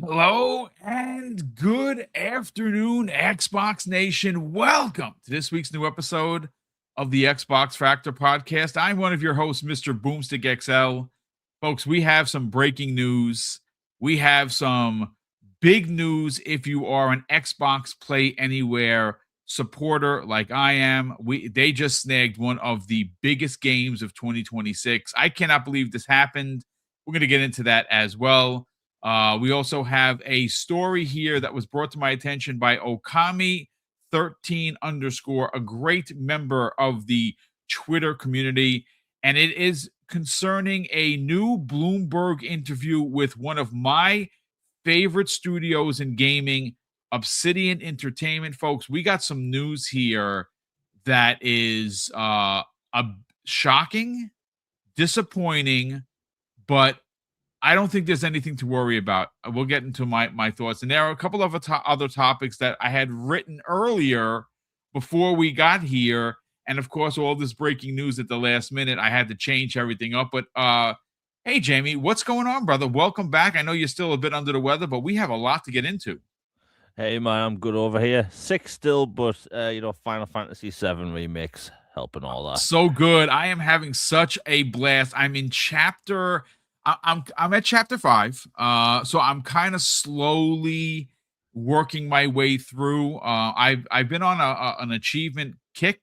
Hello and good afternoon, Xbox Nation. Welcome to this week's new episode of the Xbox Factor podcast. I'm one of your hosts, Mr. BoomStick XL. Folks, we have some breaking news. We have some big news if you are an Xbox Play Anywhere supporter like I am. They just snagged one of the biggest games of 2026. I cannot believe this happened. We're going to get into that as well. We also have a story here that was brought to my attention by Okami 13 underscore, a great member of the Twitter community. And it is concerning a new Bloomberg interview with one of my favorite studios in gaming, Obsidian Entertainment. Folks, we got some news here that is a shocking, disappointing, but I don't think there's anything to worry about. We'll get into my thoughts. And there are a couple of other topics that I had written earlier before we got here. And of course, all this breaking news at the last minute, I had to change everything up. But hey, Jamie, what's going on, brother? Welcome back. I know you're still a bit under the weather, but we have a lot to get into. Hey man, I'm good over here. Sick still, but Final Fantasy VII remakes helping all that. So good. I am having such a blast. I'm in chapter. I'm at chapter 5. So I'm kind of slowly working my way through. I've been on an achievement kick.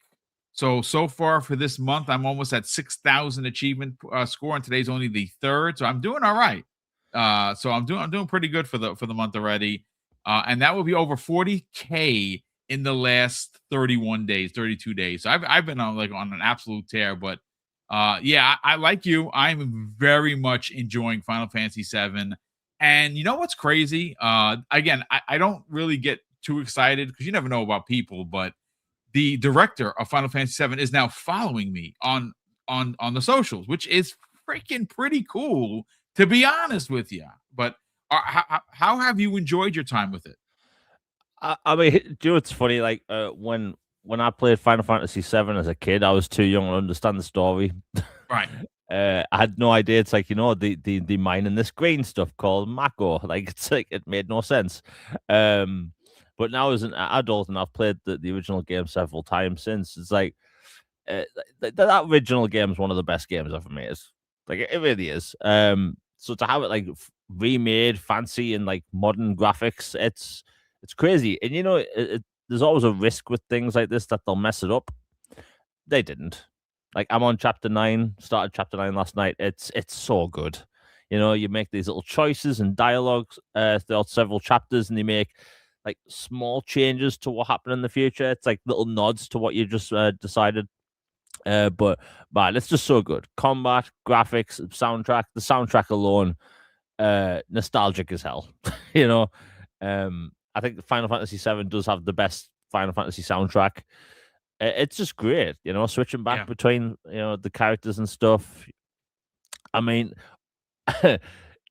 So far for this month, I'm almost at 6,000 achievement score, and today's only the third. So I'm doing all right. So I'm doing pretty good for the month already. And that will be over 40K in the last 31 days, 32 days. So I've been on an absolute tear, but yeah, I like you. I'm very much enjoying Final Fantasy VII. And you know what's crazy? Again, I don't really get too excited because you never know about people, but the director of Final Fantasy VII is now following me on the socials, which is freaking pretty cool, to be honest with you. But how have you enjoyed your time with it? I mean, do you know what's funny? Like when I played Final Fantasy VII as a kid, I was too young to understand the story. Right. I had no idea. It's like the mining this green stuff called Mako. Like it's like it made no sense. But now as an adult, and I've played the original game several times since. It's like that original game is one of the best games ever made. Like it really is. So to have it like remade, fancy, and like modern graphics, it's crazy. And there's always a risk with things like this that they'll mess it up. They didn't. Like I'm on chapter 9, started chapter 9 last night. It's so good. You make these little choices and dialogues throughout several chapters, and they make like small changes to what happened in the future. It's like little nods to what you just decided. But man, it's just so good. Combat, graphics, soundtrack. The soundtrack alone, nostalgic as hell. you know, I think Final Fantasy VII does have the best Final Fantasy soundtrack. It's just great, switching back between the characters and stuff. I mean,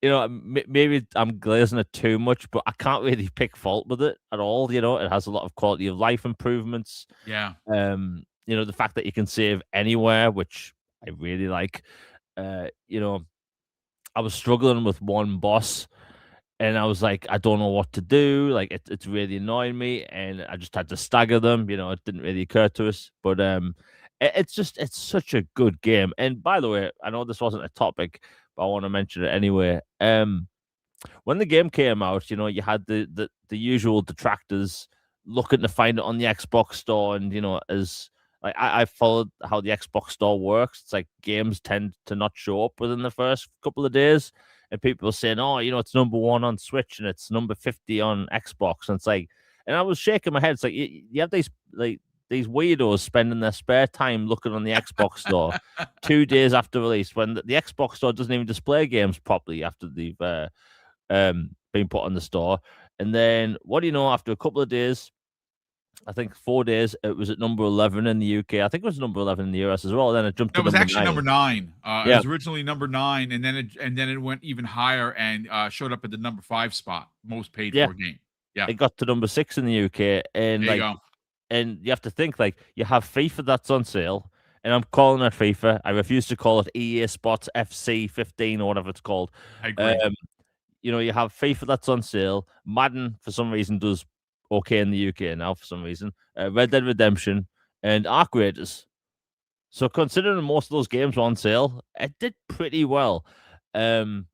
maybe I'm glazing it too much, but I can't really pick fault with it at all. It has a lot of quality of life improvements. Yeah. The fact that you can save anywhere, which I really like. I was struggling with one boss, and I was like, I don't know what to do. Like it's really annoying me, and I just had to stagger them. It didn't really occur to us, but it's such a good game. And by the way, I know this wasn't a topic, but I want to mention it anyway. When the game came out, you had the usual detractors looking to find it on the Xbox store, and as like I followed how the Xbox store works. It's like games tend to not show up within the first couple of days, and people are saying, "Oh, it's number 1 on Switch and it's number 50 on Xbox." And it's like, and I was shaking my head. It's like you have these weirdos spending their spare time looking on the Xbox store 2 days after release, when the Xbox store doesn't even display games properly after they've been put on the store. And then what do you know? After a couple of days, I think 4 days, it was at number 11 in the UK. I think it was number 11 in the US as well. Then it jumped to It was actually 9. number 9. It was originally number 9, and then it went even higher and showed up at the number 5 spot, most paid for game. Yeah, it got to number 6 in the UK, and there you go. And you have to think, like, you have FIFA that's on sale, and I'm calling it FIFA. I refuse to call it EA Sports FC 15 or whatever it's called. I agree. you have FIFA that's on sale. Madden, for some reason, does okay in the UK now, for some reason. Red Dead Redemption and Arc Raiders. So considering most of those games were on sale, it did pretty well. But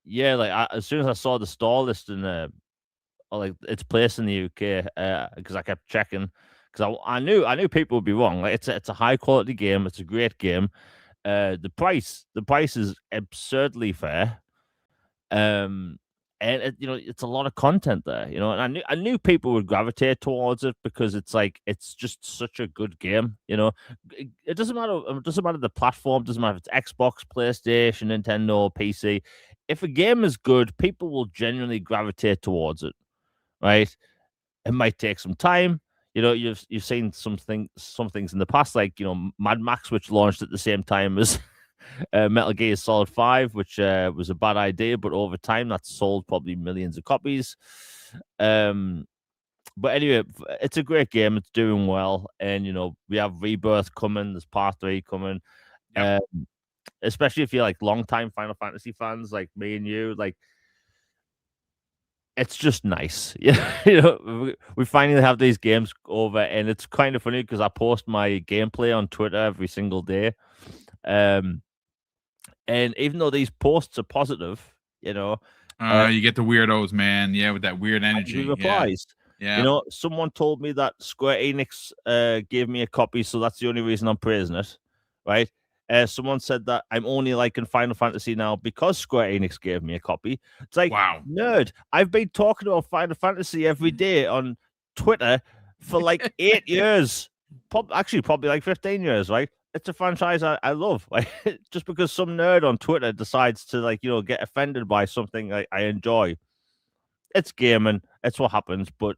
yeah, like as soon as I saw the store list and like its place in the UK, because I kept checking, because I knew people would be wrong. Like it's a high quality game, it's a great game. The price is absurdly fair. And it's a lot of content there, and I knew people would gravitate towards it because it's like it's just such a good game. It doesn't matter. It doesn't matter the platform. Doesn't matter if it's Xbox, PlayStation, Nintendo, PC. If a game is good, people will genuinely gravitate towards it, right? It might take some time. You've seen some things in the past, like Mad Max, which launched at the same time as Metal Gear Solid 5, which was a bad idea, but over time that's sold probably millions of copies. But anyway, it's a great game. It's doing well, and we have Rebirth coming. There's Part 3 coming. Yep. Especially if you're like long-time Final Fantasy fans, like me and you, like it's just nice. We finally have these games over, and it's kind of funny because I post my gameplay on Twitter every single day. And even though these posts are positive, you get the weirdos, man. Yeah, with that weird energy. Replies. Yeah. Someone told me that Square Enix gave me a copy, so that's the only reason I'm praising it, right? Someone said that I'm only liking Final Fantasy now because Square Enix gave me a copy. It's like, wow, nerd. I've been talking about Final Fantasy every day on Twitter for like 8 years. Probably like 15 years, right? It's a franchise I love. Like, just because some nerd on Twitter decides to get offended by something I enjoy. It's gaming. It's what happens. But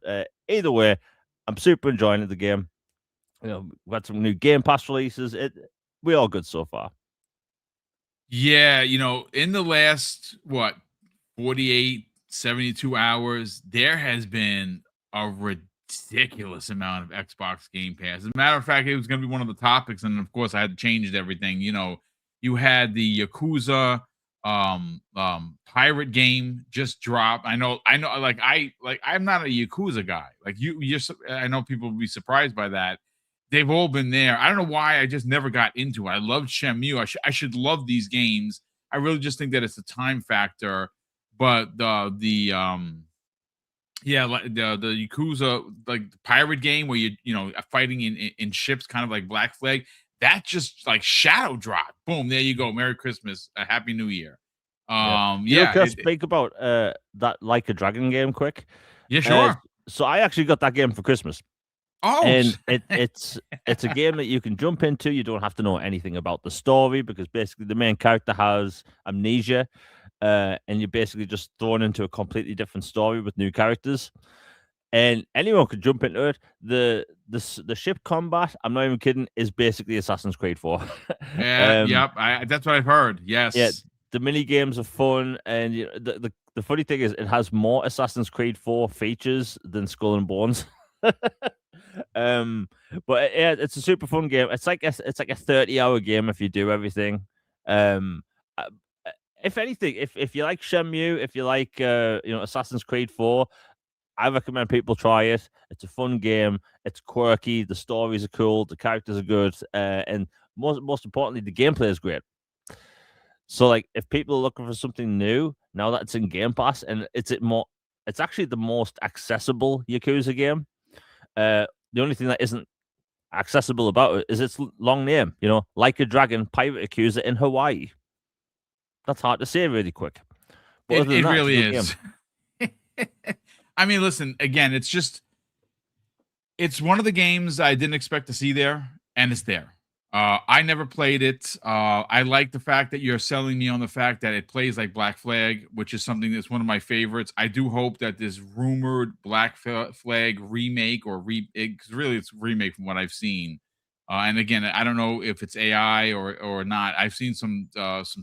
either way, I'm super enjoying the game. We've got some new Game Pass releases. We're all good so far. Yeah, in the last 48, 72 hours, there has been a ridiculous amount of Xbox Game Pass. As a matter of fact, it was going to be one of the topics, and of course, I had to change everything. You had the Yakuza pirate game just drop. I know. I'm not a Yakuza guy. Like I know people will be surprised by that. They've all been there. I don't know why I just never got into it. I loved Shenmue. I should love these games. I really just think that it's a time factor. But the Yakuza, like the pirate game where you fighting in ships, kind of like Black Flag, that just like shadow drop. Boom, there you go. Merry Christmas, a Happy New Year. Can I speak about that Like a Dragon game quick? Yeah, sure. So I actually got that game for Christmas. Oh, and it's a game that you can jump into. You don't have to know anything about the story because basically the main character has amnesia, and you're basically just thrown into a completely different story with new characters, and anyone could jump into it. The ship combat, I'm not even kidding, is basically Assassin's Creed 4. Yep, that's what I've heard. Yes. Yeah, the mini games are fun, and the funny thing is, it has more Assassin's Creed 4 features than Skull and Bones. But yeah, it's a super fun game. It's like a 30-hour game if you do everything. If anything, if you like Shenmue, if you like Assassin's Creed 4, I recommend people try it. It's a fun game. It's quirky. The stories are cool. The characters are good, and most importantly, the gameplay is great. So, like, if people are looking for something new now that it's in Game Pass, and it's actually the most accessible Yakuza game. The only thing that isn't accessible about it is its long name, Like a Dragon Pirate Yakuza in Hawaii. That's hard to say really quick. But it really is. I mean, listen, again, it's one of the games I didn't expect to see there, and it's there. I never played it. I like the fact that you're selling me on the fact that it plays like Black Flag, which is something that's one of my favorites. I do hope that this rumored Black Flag remake because really it's remake from what I've seen. And again, I don't know if it's AI or not. I've seen some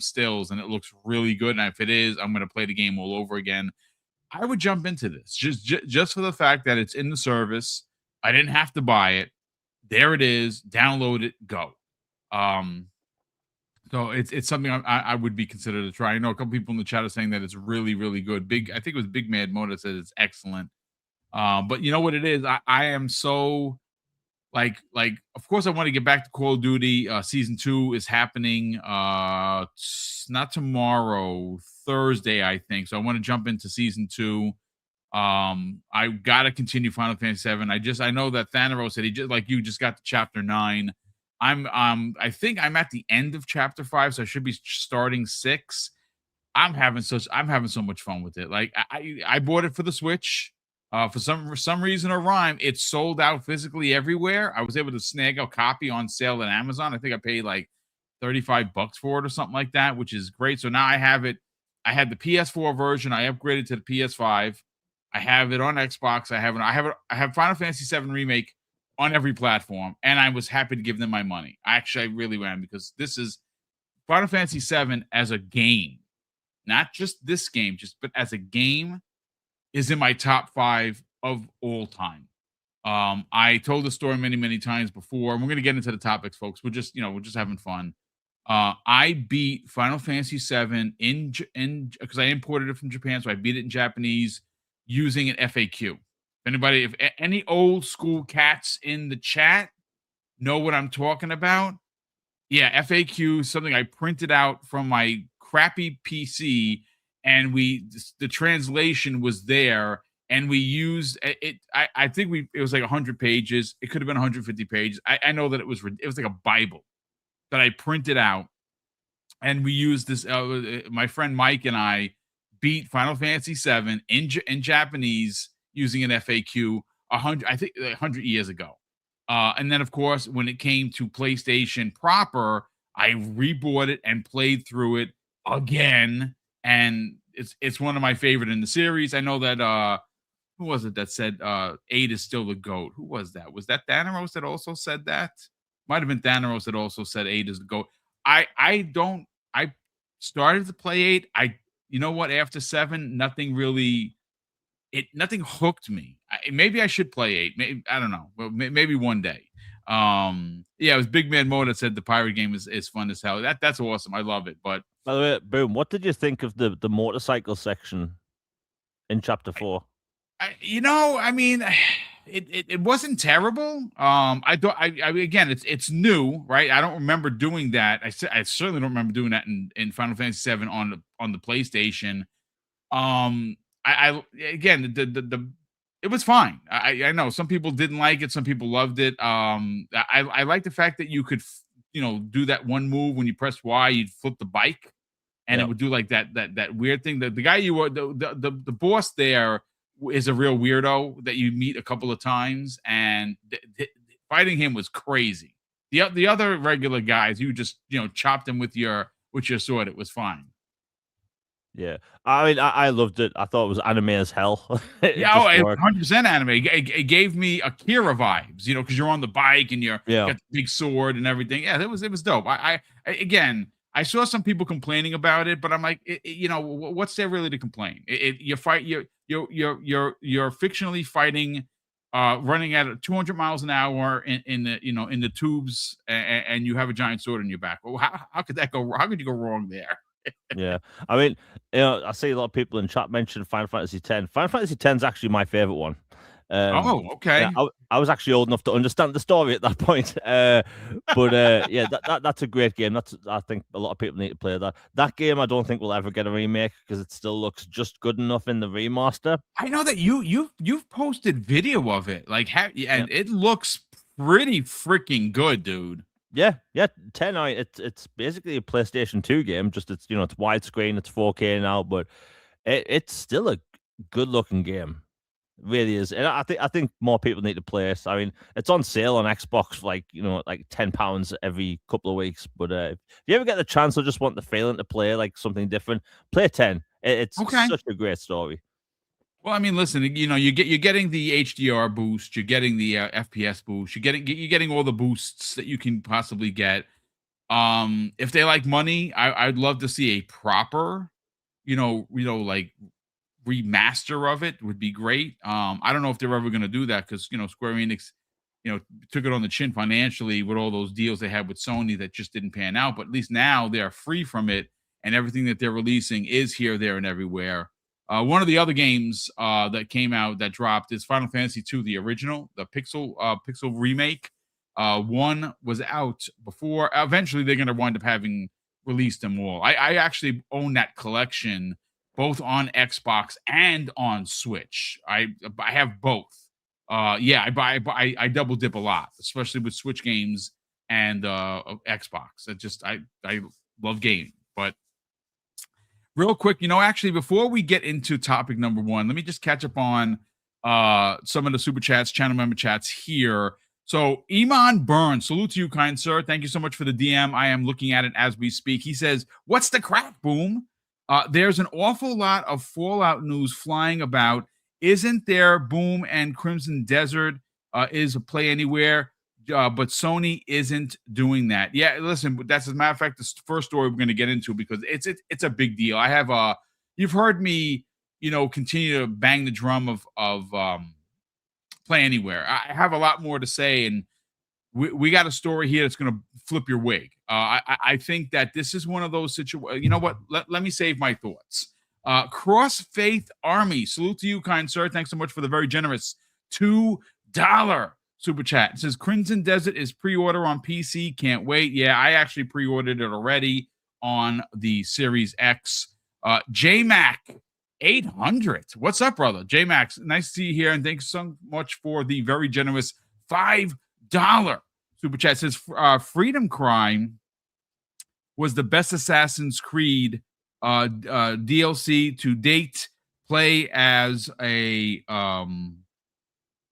stills and it looks really good. And if it is, I'm going to play the game all over again. I would jump into this just for the fact that it's in the service. I didn't have to buy it. There it is. Download it. Go. So it's something I would be considered to try. I know a couple people in the chat are saying that it's really, really good. I think it was Big Mad Motor said it's excellent. But you know what it is? I am so of course I want to get back to Call of Duty. Season 2 is happening not tomorrow, Thursday, I think. So I want to jump into season 2. I gotta continue Final Fantasy 7. I know that Thanos said he just like you just got to chapter 9. I think I'm at the end of chapter 5, so I should be starting 6. I'm having so much fun with it. Like I bought it for the Switch. For some reason or rhyme, it's sold out physically everywhere. I was able to snag a copy on sale at Amazon. I think I paid like $35 for it or something like that, which is great. So now I have it. I had the PS4 version. I upgraded to the PS5. I have it on Xbox. I have Final Fantasy 7 Remake on every platform, and I was happy to give them my money. I really am, because this is Final Fantasy 7 as a game, not just this game, but as a game, is in my top 5 of all time. I told the story many, many times before, and we're going to get into the topics, folks. We're just having fun. I beat Final Fantasy 7 in because I imported it from Japan, so I beat it in Japanese using an FAQ. If any old school cats in the chat know what I'm talking about, yeah, FAQ, something I printed out from my crappy PC, and the translation was there, and we used it. I think it was like 100 pages. It could have been 150 pages. I know that it was like a Bible that I printed out, and we used this. My friend Mike and I beat Final Fantasy 7 in Japanese using an FAQ 100 years ago. And then, of course, when it came to PlayStation proper, I rebought it and played through it again, and it's one of my favorite in the series. I know that who was it that said 8 is still the GOAT? Who was that? Was that Thanos that also said that? Might have been Thanos that also said 8 is the GOAT. I started to play 8. You know what? After 7, nothing hooked me. Maybe I should play 8. Maybe, I don't know. But maybe one day. Yeah, it was Big Man Mo that said the pirate game is fun as hell. That's awesome. I love it. But by the way, Boom, what did you think of the motorcycle section in chapter 4? I mean, it wasn't terrible. I thought again, it's new, right? I don't remember doing that. I certainly don't remember doing that in Final Fantasy 7 on the PlayStation. Again, it was fine. I know some people didn't like it, some people loved it. I like the fact that you could do that one move when you press Y, you'd flip the bike, and it would do like that weird thing. The guy the boss there is a real weirdo that you meet a couple of times, and fighting him was crazy. The other regular guys, you just chopped them with your sword. It was fine. Yeah, I mean, I loved it. I thought it was anime as hell. Yeah, 100% anime. It gave me Akira vibes, because you're on the bike and you got the big sword and everything. Yeah, it was dope. Again, I saw some people complaining about it, but I'm like, what's there really to complain? You're fictionally fighting, running at 200 miles an hour in the tubes, and you have a giant sword in your back. Well, how could that go? How could you go wrong there? Yeah, I mean, I see a lot of people in chat mention Final Fantasy X. Final Fantasy X is actually my favorite one. Okay. Yeah, I was actually old enough to understand the story at that point. Yeah, that's a great game. I think a lot of people need to play that. That game, I don't think will ever get a remake because it still looks just good enough in the remaster. I know that you've posted video of it, and it looks pretty freaking good, dude. Yeah, 10. It's basically a PlayStation 2 game. Just it's widescreen, it's 4K now, but it's still a good looking game. It really is, and I think more people need to play it. I mean, it's on sale on Xbox for like £10 every couple of weeks. But if you ever get the chance or just want the feeling to play like something different, play 10. It's such a great story. Well, I mean, listen, you're getting the HDR boost, you're getting the FPS boost, you're getting all the boosts that you can possibly get. If they like money, I'd love to see a proper, like remaster of it would be great. I don't know if they're ever going to do that because Square Enix took it on the chin financially with all those deals they had with Sony that just didn't pan out. But at least now they are free from it, and everything that they're releasing is here, there, and everywhere. One of the other games that came out that dropped is Final Fantasy II, the original, the Pixel remake. One was out before. Eventually, they're going to wind up having released them all. I actually own that collection both on Xbox and on Switch. I have both. I double dip a lot, especially with Switch games and Xbox. I love gaming. But real quick, actually, before we get into topic number one, let me just catch up on some of the super chats, channel member chats here. So Iman Burns, salute to you, kind sir. Thank you so much for the DM. I am looking at it as we speak. He says, "What's the crack, Boom? There's an awful lot of Fallout news flying about. Isn't there? Boom and Crimson Desert is a play anywhere, but Sony isn't doing that." Yeah, listen, that's as a matter of fact the first story we're going to get into, because it's a big deal. I have you've heard me, continue to bang the drum of play anywhere. I have a lot more to say, and we got a story here that's going to flip your wig. I think that this is one of those situations. You know what? Let me save my thoughts. Cross Faith Army, salute to you, kind sir. Thanks so much for the very generous $2 super chat. It says Crimson Desert is pre-order on PC. Can't wait. Yeah, I actually pre-ordered it already on the Series X. JMac 800. What's up, brother? JMax, nice to see you here, and thanks so much for the very generous $5 super chat. It says Freedom Crime was the best Assassin's Creed DLC to date. Play as a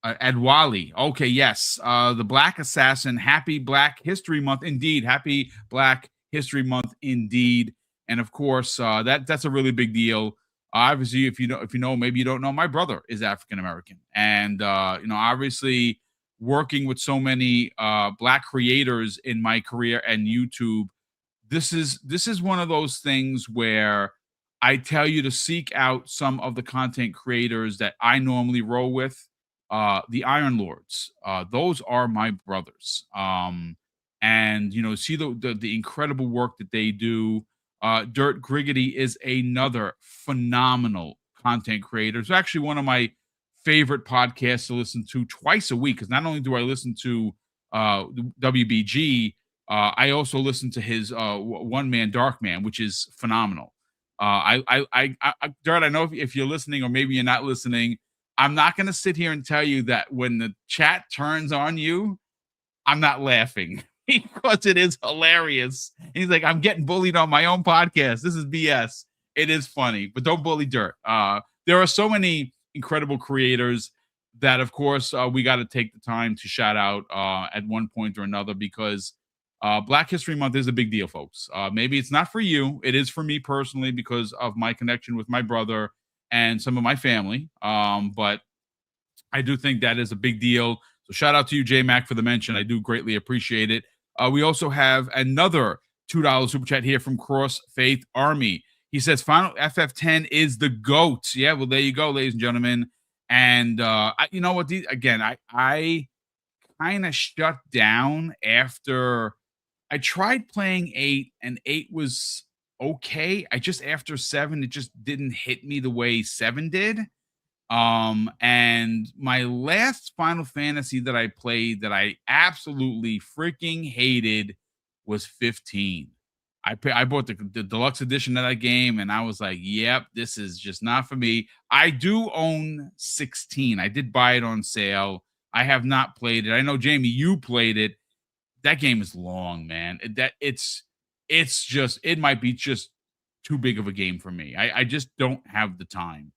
Adwali. Okay, yes. The Black Assassin. Happy Black History Month indeed. Happy Black History Month indeed. And of course, that's a really big deal. Obviously, if you know, maybe you don't know, my brother is African American, and obviously working with so many Black creators in my career and YouTube, this is one of those things where I tell you to seek out some of the content creators that I normally roll with. The Iron Lords, those are my brothers, and see the incredible work that they do. Dirt Griggity is another phenomenal content creator. It's actually one of my favorite podcasts to listen to twice a week, because not only do I listen to WBG, I also listen to his One Man Dark Man, which is phenomenal. Dirt, I know if you're listening, or maybe you're not listening, I'm not going to sit here and tell you that when the chat turns on you, I'm not laughing. Because it is hilarious. He's like, I'm getting bullied on my own podcast. This is BS. It is funny, but don't bully Dirt. There are so many incredible creators that, of course, we got to take the time to shout out at one point or another, because Black History Month is a big deal, folks. Maybe it's not for you. It is for me personally, because of my connection with my brother and some of my family. But I do think that is a big deal. So shout out to you, J-Mac, for the mention. I do greatly appreciate it. We also have another $2 super chat here from Cross Faith Army. He says, Final FF10 is the GOAT. Yeah, well, there you go, ladies and gentlemen. And you know what? I kind of shut down after I tried playing 8, and 8 was okay. After 7, it just didn't hit me the way 7 did. And my last Final Fantasy that I played that I absolutely freaking hated was 15. I bought the deluxe edition of that game, and I was like, yep, this is just not for me. I do own 16. I did buy it on sale. I have not played it. I know, Jamie, you played it. That game is long, man. It might be just too big of a game for me. I just don't have the time.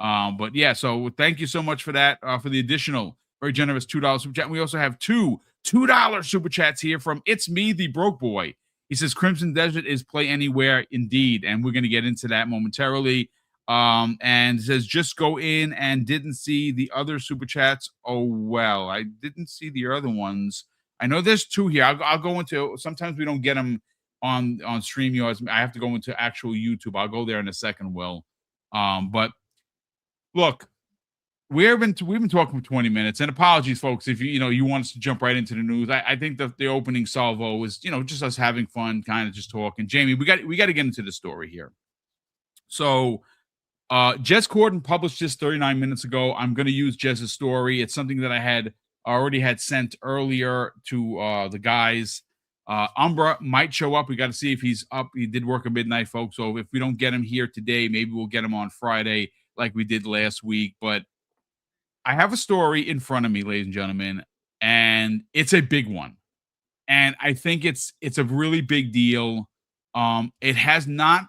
But yeah, so thank you so much for that, for the additional very generous $2 super chat. We also have two $2 super chats here from It's Me, the Broke Boy. He says Crimson Desert is play anywhere indeed, and we're going to get into that momentarily. And says just go in and didn't see the other super chats. Oh well, I didn't see the other ones. I know there's 2 here. I'll go into. Sometimes we don't get them on StreamYards. I have to go into actual YouTube. I'll go there in a second, Will. But look, we've been talking for 20 minutes, and apologies, folks, if you want us to jump right into the news. I think that the opening salvo is just us having fun, kind of just talking. Jamie, we got to get into the story here. So, Jez Corden published this 39 minutes ago. I'm going to use Jez's story. It's something that I already had sent earlier to the guys. Umbra might show up. We got to see if he's up. He did work a midnight, folks. So if we don't get him here today, maybe we'll get him on Friday like we did last week. But I have a story in front of me, ladies and gentlemen, and it's a big one. And I think it's a really big deal. It has not,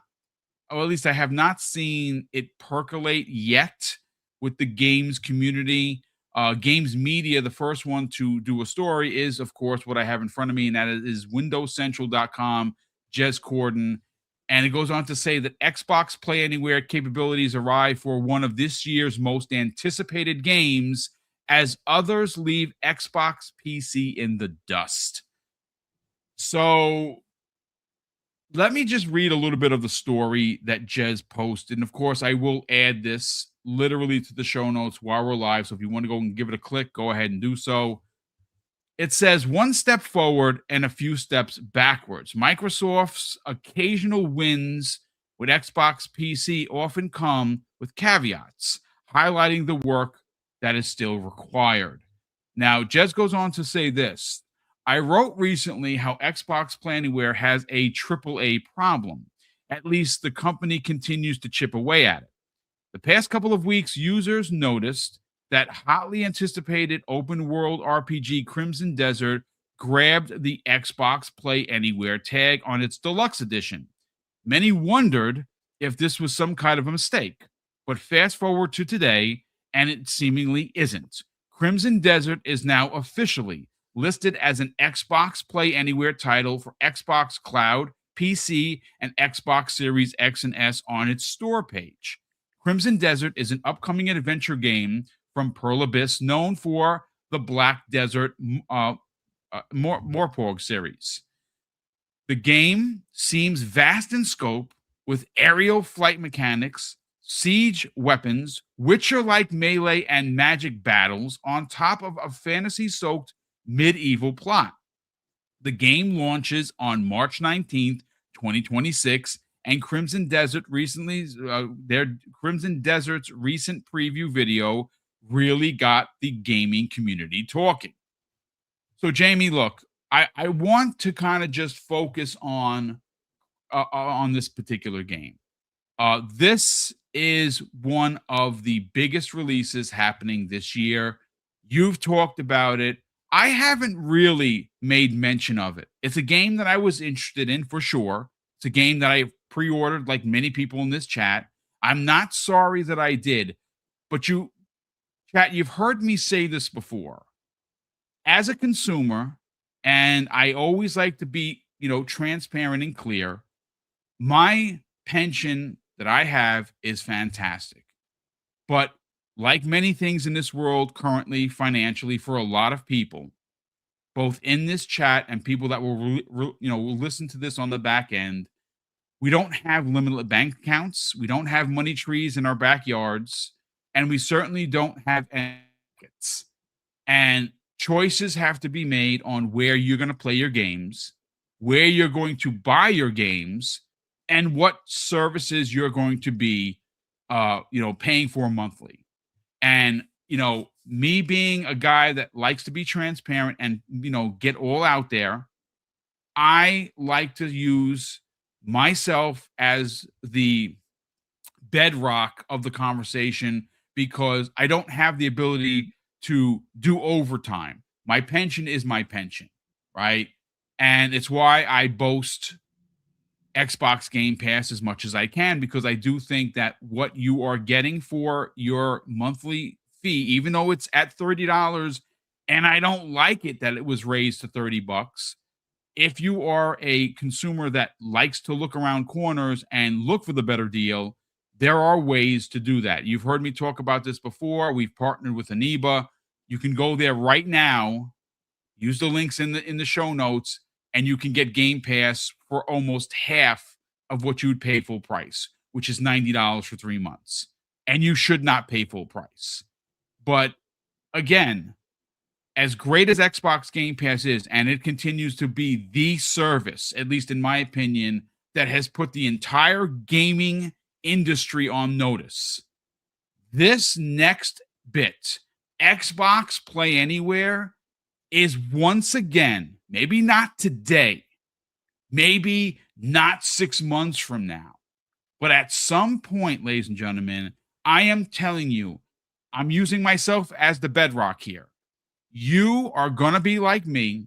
or at least I have not seen it percolate yet with the games community. Games media, the first one to do a story is, of course, what I have in front of me, and that is windowscentral.com, Jez Corden. And it goes on to say that Xbox Play Anywhere capabilities arrive for one of this year's most anticipated games as others leave Xbox PC in the dust. So let me just read a little bit of the story that Jez posted. And of course, I will add this literally to the show notes while we're live. So if you want to go and give it a click, go ahead and do so. It says one step forward and a few steps backwards. Microsoft's occasional wins with Xbox PC often come with caveats, highlighting the work that is still required. Now, Jez goes on to say this. I wrote recently how Xbox Play Anywhere has a AAA problem. At least the company continues to chip away at it. The past couple of weeks, users noticed that hotly anticipated open world RPG Crimson Desert grabbed the Xbox Play Anywhere tag on its deluxe edition. Many wondered if this was some kind of a mistake, but fast forward to today, and it seemingly isn't. Crimson Desert is now officially listed as an Xbox Play Anywhere title for Xbox Cloud, PC, and Xbox Series X and S on its store page. Crimson Desert is an upcoming adventure game from Pearl Abyss, known for the Black Desert Morporg series. The game seems vast in scope, with aerial flight mechanics, siege weapons, Witcher-like melee and magic battles, on top of a fantasy-soaked medieval plot. The game launches on March 19th, 2026, and Crimson Desert's recent preview video really got the gaming community talking. So, Jamie, look, I want to kind of just focus on this particular game. This is one of the biggest releases happening this year. You've talked about it. I haven't really made mention of it. It's a game that I was interested in for sure. It's a game that I pre-ordered like many people in this chat. I'm not sorry that I did, but you've heard me say this before. As a consumer, and I always like to be, transparent and clear, my pension that I have is fantastic. But like many things in this world currently financially for a lot of people, both in this chat and people that will listen to this on the back end, we don't have limited bank accounts. We don't have money trees in our backyards, and we certainly don't have pockets. And choices have to be made on where you're going to play your games, where you're going to buy your games, and what services you're going to be, paying for monthly. And, me being a guy that likes to be transparent and, get all out there, I like to use myself as the bedrock of the conversation because I don't have the ability to do overtime. My pension is my pension, right? And it's why I boast Xbox Game Pass as much as I can, because I do think that what you are getting for your monthly fee, even though it's at $30, and I don't like it that it was raised to $30, if you are a consumer that likes to look around corners and look for the better deal, there are ways to do that. You've heard me talk about this before. We've partnered with ENEBA. You can go there right now, use the links in the show notes, and you can get Game Pass for almost half of what you would pay full price, which is $90 for 3 months. And you should not pay full price. But again, as great as Xbox Game Pass is, and it continues to be the service, at least in my opinion, that has put the entire gaming industry on notice. This next bit, Xbox Play Anywhere, is once again, maybe not today, maybe not 6 months from now, but at some point, ladies and gentlemen, I am telling you, I'm using myself as the bedrock here. You are going to be like me,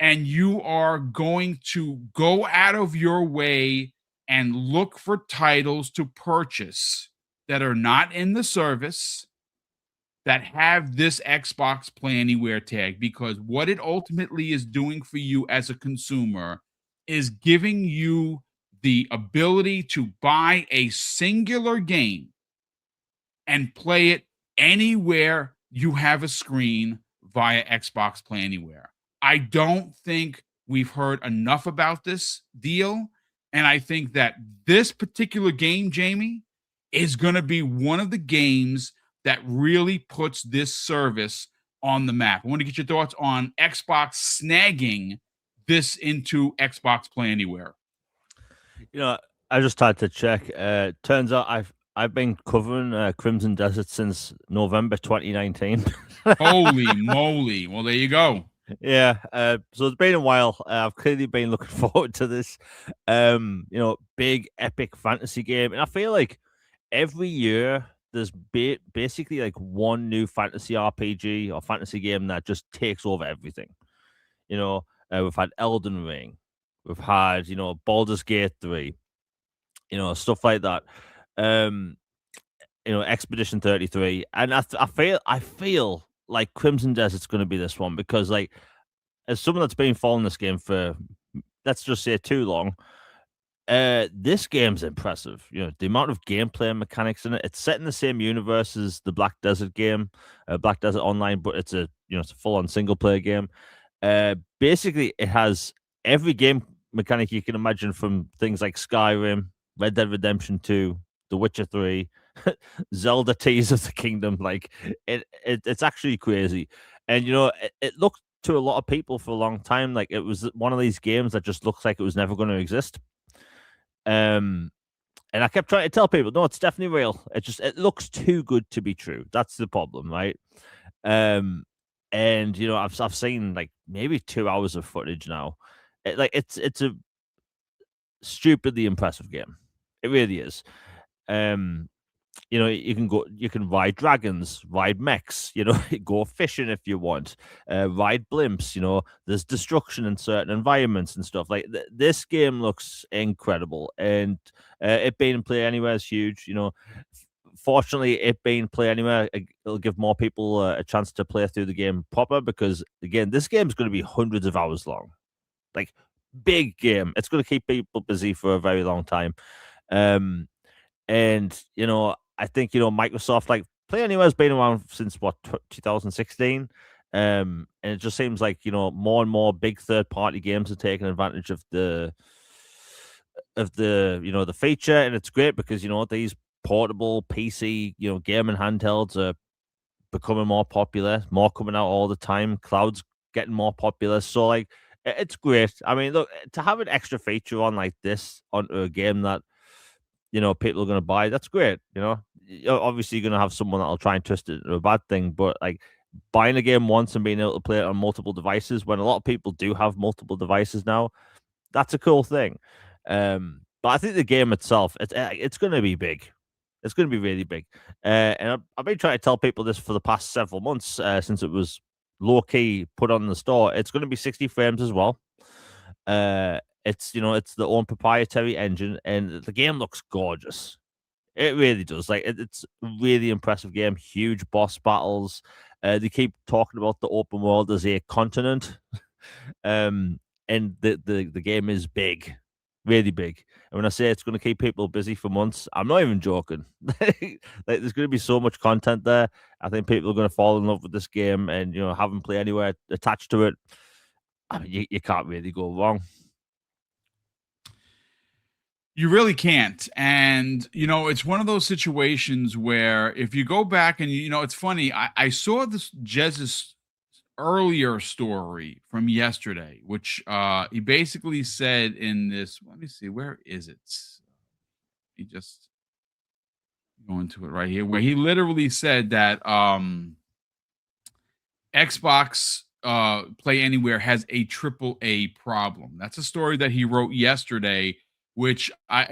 and you are going to go out of your way and look for titles to purchase that are not in the service, that have this Xbox Play Anywhere tag, because what it ultimately is doing for you as a consumer is giving you the ability to buy a singular game and play it anywhere you have a screen via Xbox Play Anywhere. I don't think we've heard enough about this deal. And I think that this particular game, Jamie, is going to be one of the games that really puts this service on the map. I want to get your thoughts on Xbox snagging this into Xbox Play Anywhere. I just had to check. Turns out I've been covering Crimson Desert since November 2019. Holy moly. Well, there you go. Yeah, so it's been a while. I've clearly been looking forward to this. Big epic fantasy game, and I feel like every year there's basically like one new fantasy RPG or fantasy game that just takes over everything. We've had Elden Ring, we've had Baldur's Gate 3, stuff like that. Expedition 33, and I feel like Crimson Desert's going to be this one because, like, as someone that's been following this game for, let's just say, too long, this game's impressive. The amount of gameplay and mechanics in it. It's set in the same universe as the Black Desert game, Black Desert Online, but it's a full-on single-player game. Basically, it has every game mechanic you can imagine, from things like Skyrim, Red Dead Redemption 2, The Witcher 3, Zelda Tears of the Kingdom. Like, it's actually crazy. And it looked to a lot of people for a long time like it was one of these games that just looks like it was never going to exist. And I kept trying to tell people, no, it's definitely real. It looks too good to be true. That's the problem, right? And I've seen like maybe 2 hours of footage now. It's a stupidly impressive game. It really is. You can ride dragons, ride mechs, go fishing if you want, ride blimps. There's destruction in certain environments and stuff. Like this game looks incredible, and it being Play Anywhere is huge. Fortunately, it being Play Anywhere, it'll give more people a chance to play through the game proper, because again, this game is going to be hundreds of hours long. Like, big game. It's going to keep people busy for a very long time. I think Microsoft, like, Play Anywhere has been around since 2016, and it just seems like more and more big third-party games are taking advantage of the feature, and it's great because these portable PC gaming handhelds are becoming more popular, more coming out all the time. Cloud's getting more popular, so like it's great. I mean, look, to have an extra feature on like this onto a game that people are going to buy, that's great. Obviously, you're going to have someone that'll try and twist it into a bad thing, but like buying a game once and being able to play it on multiple devices, when a lot of people do have multiple devices now, that's a cool thing. But I think the game itself, it's going to be big. It's going to be really big. And I've been trying to tell people this for the past several months, since it was low key put on the store. It's going to be 60 frames as well. It's the own proprietary engine, and the game looks gorgeous. It really does. Like, it's a really impressive game. Huge boss battles. They keep talking about the open world as a continent, and the game is big, really big. And when I say it's going to keep people busy for months, I'm not even joking. Like, there's going to be so much content there. I think people are going to fall in love with this game, and having Play Anywhere attached to it, I mean, you can't really go wrong. You really can't. And, it's one of those situations where if you go back and, it's funny. I saw this Jez's earlier story from yesterday, which he basically said in this. Let me see, where is it? He just go into it right here, where he literally said that Xbox Play Anywhere has a triple A problem. That's a story that he wrote yesterday, which I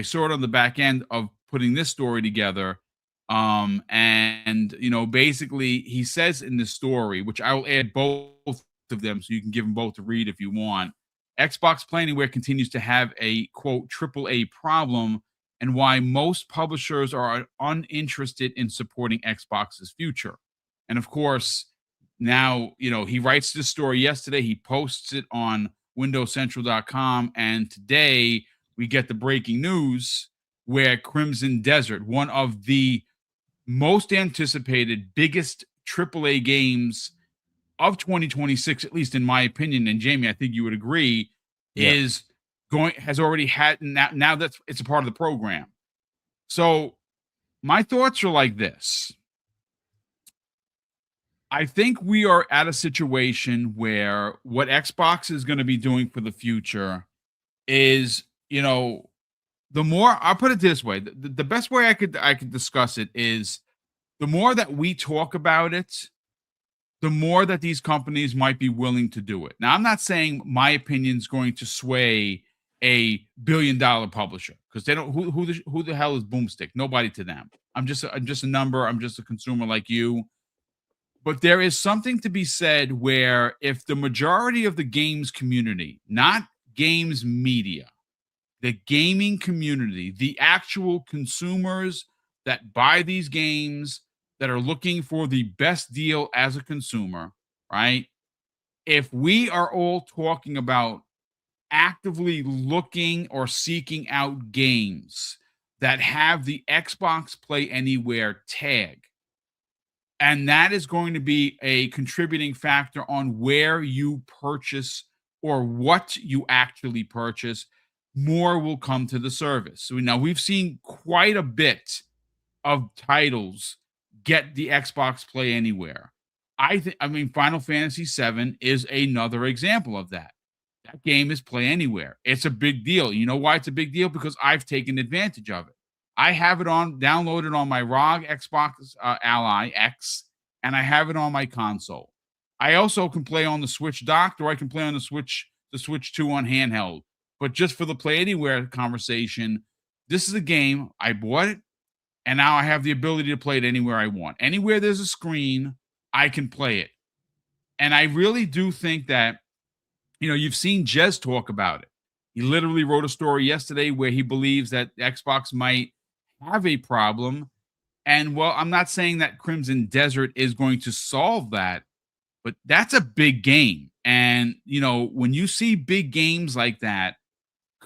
saw it on the back end of putting this story together. And basically he says in this story, which I will add both of them so you can give them both to read if you want. Xbox Play Anywhere continues to have a quote triple A problem, and why most publishers are uninterested in supporting Xbox's future. And of course, now, he writes this story yesterday. He posts it on windowscentral.com. And today we get the breaking news where Crimson Desert, one of the most anticipated, biggest AAA games of 2026, at least in my opinion, and Jamie, I think you would agree, is has already had now that it's a part of the program. So my thoughts are like this. I think we are at a situation where what Xbox is going to be doing for the future is, the more, I'll put it this way, the best way I could discuss it is the more that we talk about it, the more that these companies might be willing to do it. Now, I'm not saying my opinion is going to sway a billion-dollar publisher, because they don't. Who the hell is Boomstick? Nobody to them. I'm just a number. I'm just a consumer like you. But there is something to be said where if the majority of the games community, not games media, the gaming community, the actual consumers that buy these games, that are looking for the best deal as a consumer, right? If we are all talking about actively looking or seeking out games that have the Xbox Play Anywhere tag, and that is going to be a contributing factor on where you purchase or what you actually purchase, more will come to the service. So now we've seen quite a bit of titles get the Xbox Play Anywhere. I mean, Final Fantasy VII is another example of that. That game is Play Anywhere. It's a big deal. You know why it's a big deal? Because I've taken advantage of it. I have it downloaded on my ROG Xbox Ally X, and I have it on my console. I also can play on the Switch docked, or I can play on the Switch 2 on handheld. But just for the Play Anywhere conversation, this is a game I bought it, and now I have the ability to play it anywhere I want. Anywhere there's a screen, I can play it. And I really do think that, you've seen Jez talk about it. He literally wrote a story yesterday where he believes that Xbox might have a problem. And well, I'm not saying that Crimson Desert is going to solve that, but that's a big game. And, when you see big games like that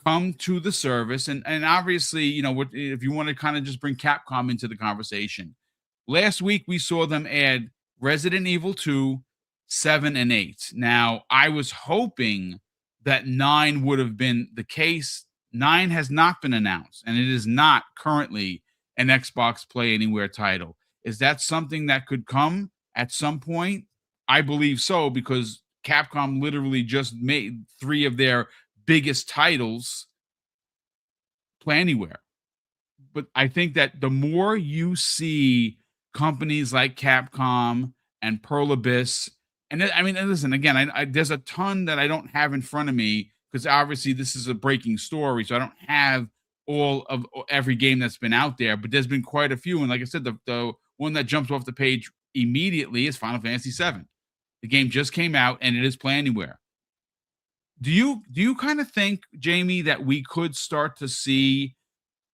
come to the service, and obviously, if you want to kind of just bring Capcom into the conversation, last week we saw them add Resident Evil 2, 7, and 8. Now, I was hoping that 9 would have been the case. 9 has not been announced, and it is not currently an Xbox Play Anywhere title. Is that something that could come at some point? I believe so, because Capcom literally just made 3 of their biggest titles Play Anywhere. But I think that the more you see companies like Capcom and Pearl Abyss, and listen, again, there's a ton that I don't have in front of me, because obviously this is a breaking story, so I don't have all of every game that's been out there, but there's been quite a few. And like I said, the one that jumps off the page immediately is Final Fantasy VII. The game just came out, and it is Play Anywhere. Do you kind of think, Jamie, that we could start to see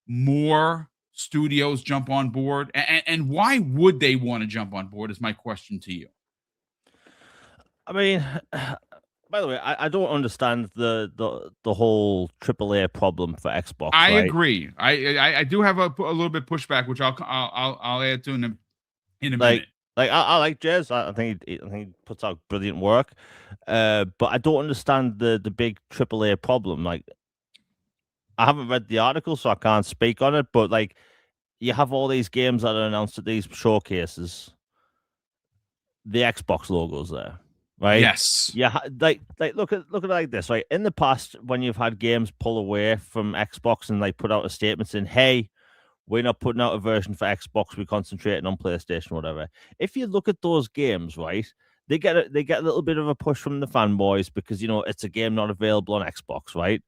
more studios jump on board? And why would they want to jump on board is my question to you. I mean, by the way, I don't understand the whole AAA problem for Xbox. I right? agree. I do have a little bit pushback, which I'll add to in a minute. I like Jez. I think he puts out brilliant work, but I don't understand the big AAA problem. Like, I haven't read the article, so I can't speak on it. But like, you have all these games that are announced at these showcases. The Xbox logos there, right? Yes. Yeah, like look at it like this, right? In the past, when you've had games pull away from Xbox and like put out a statement saying, "Hey, we're not putting out a version for Xbox. We're concentrating on PlayStation, whatever." If you look at those games, right, they get a little bit of a push from the fanboys because it's a game not available on Xbox, right?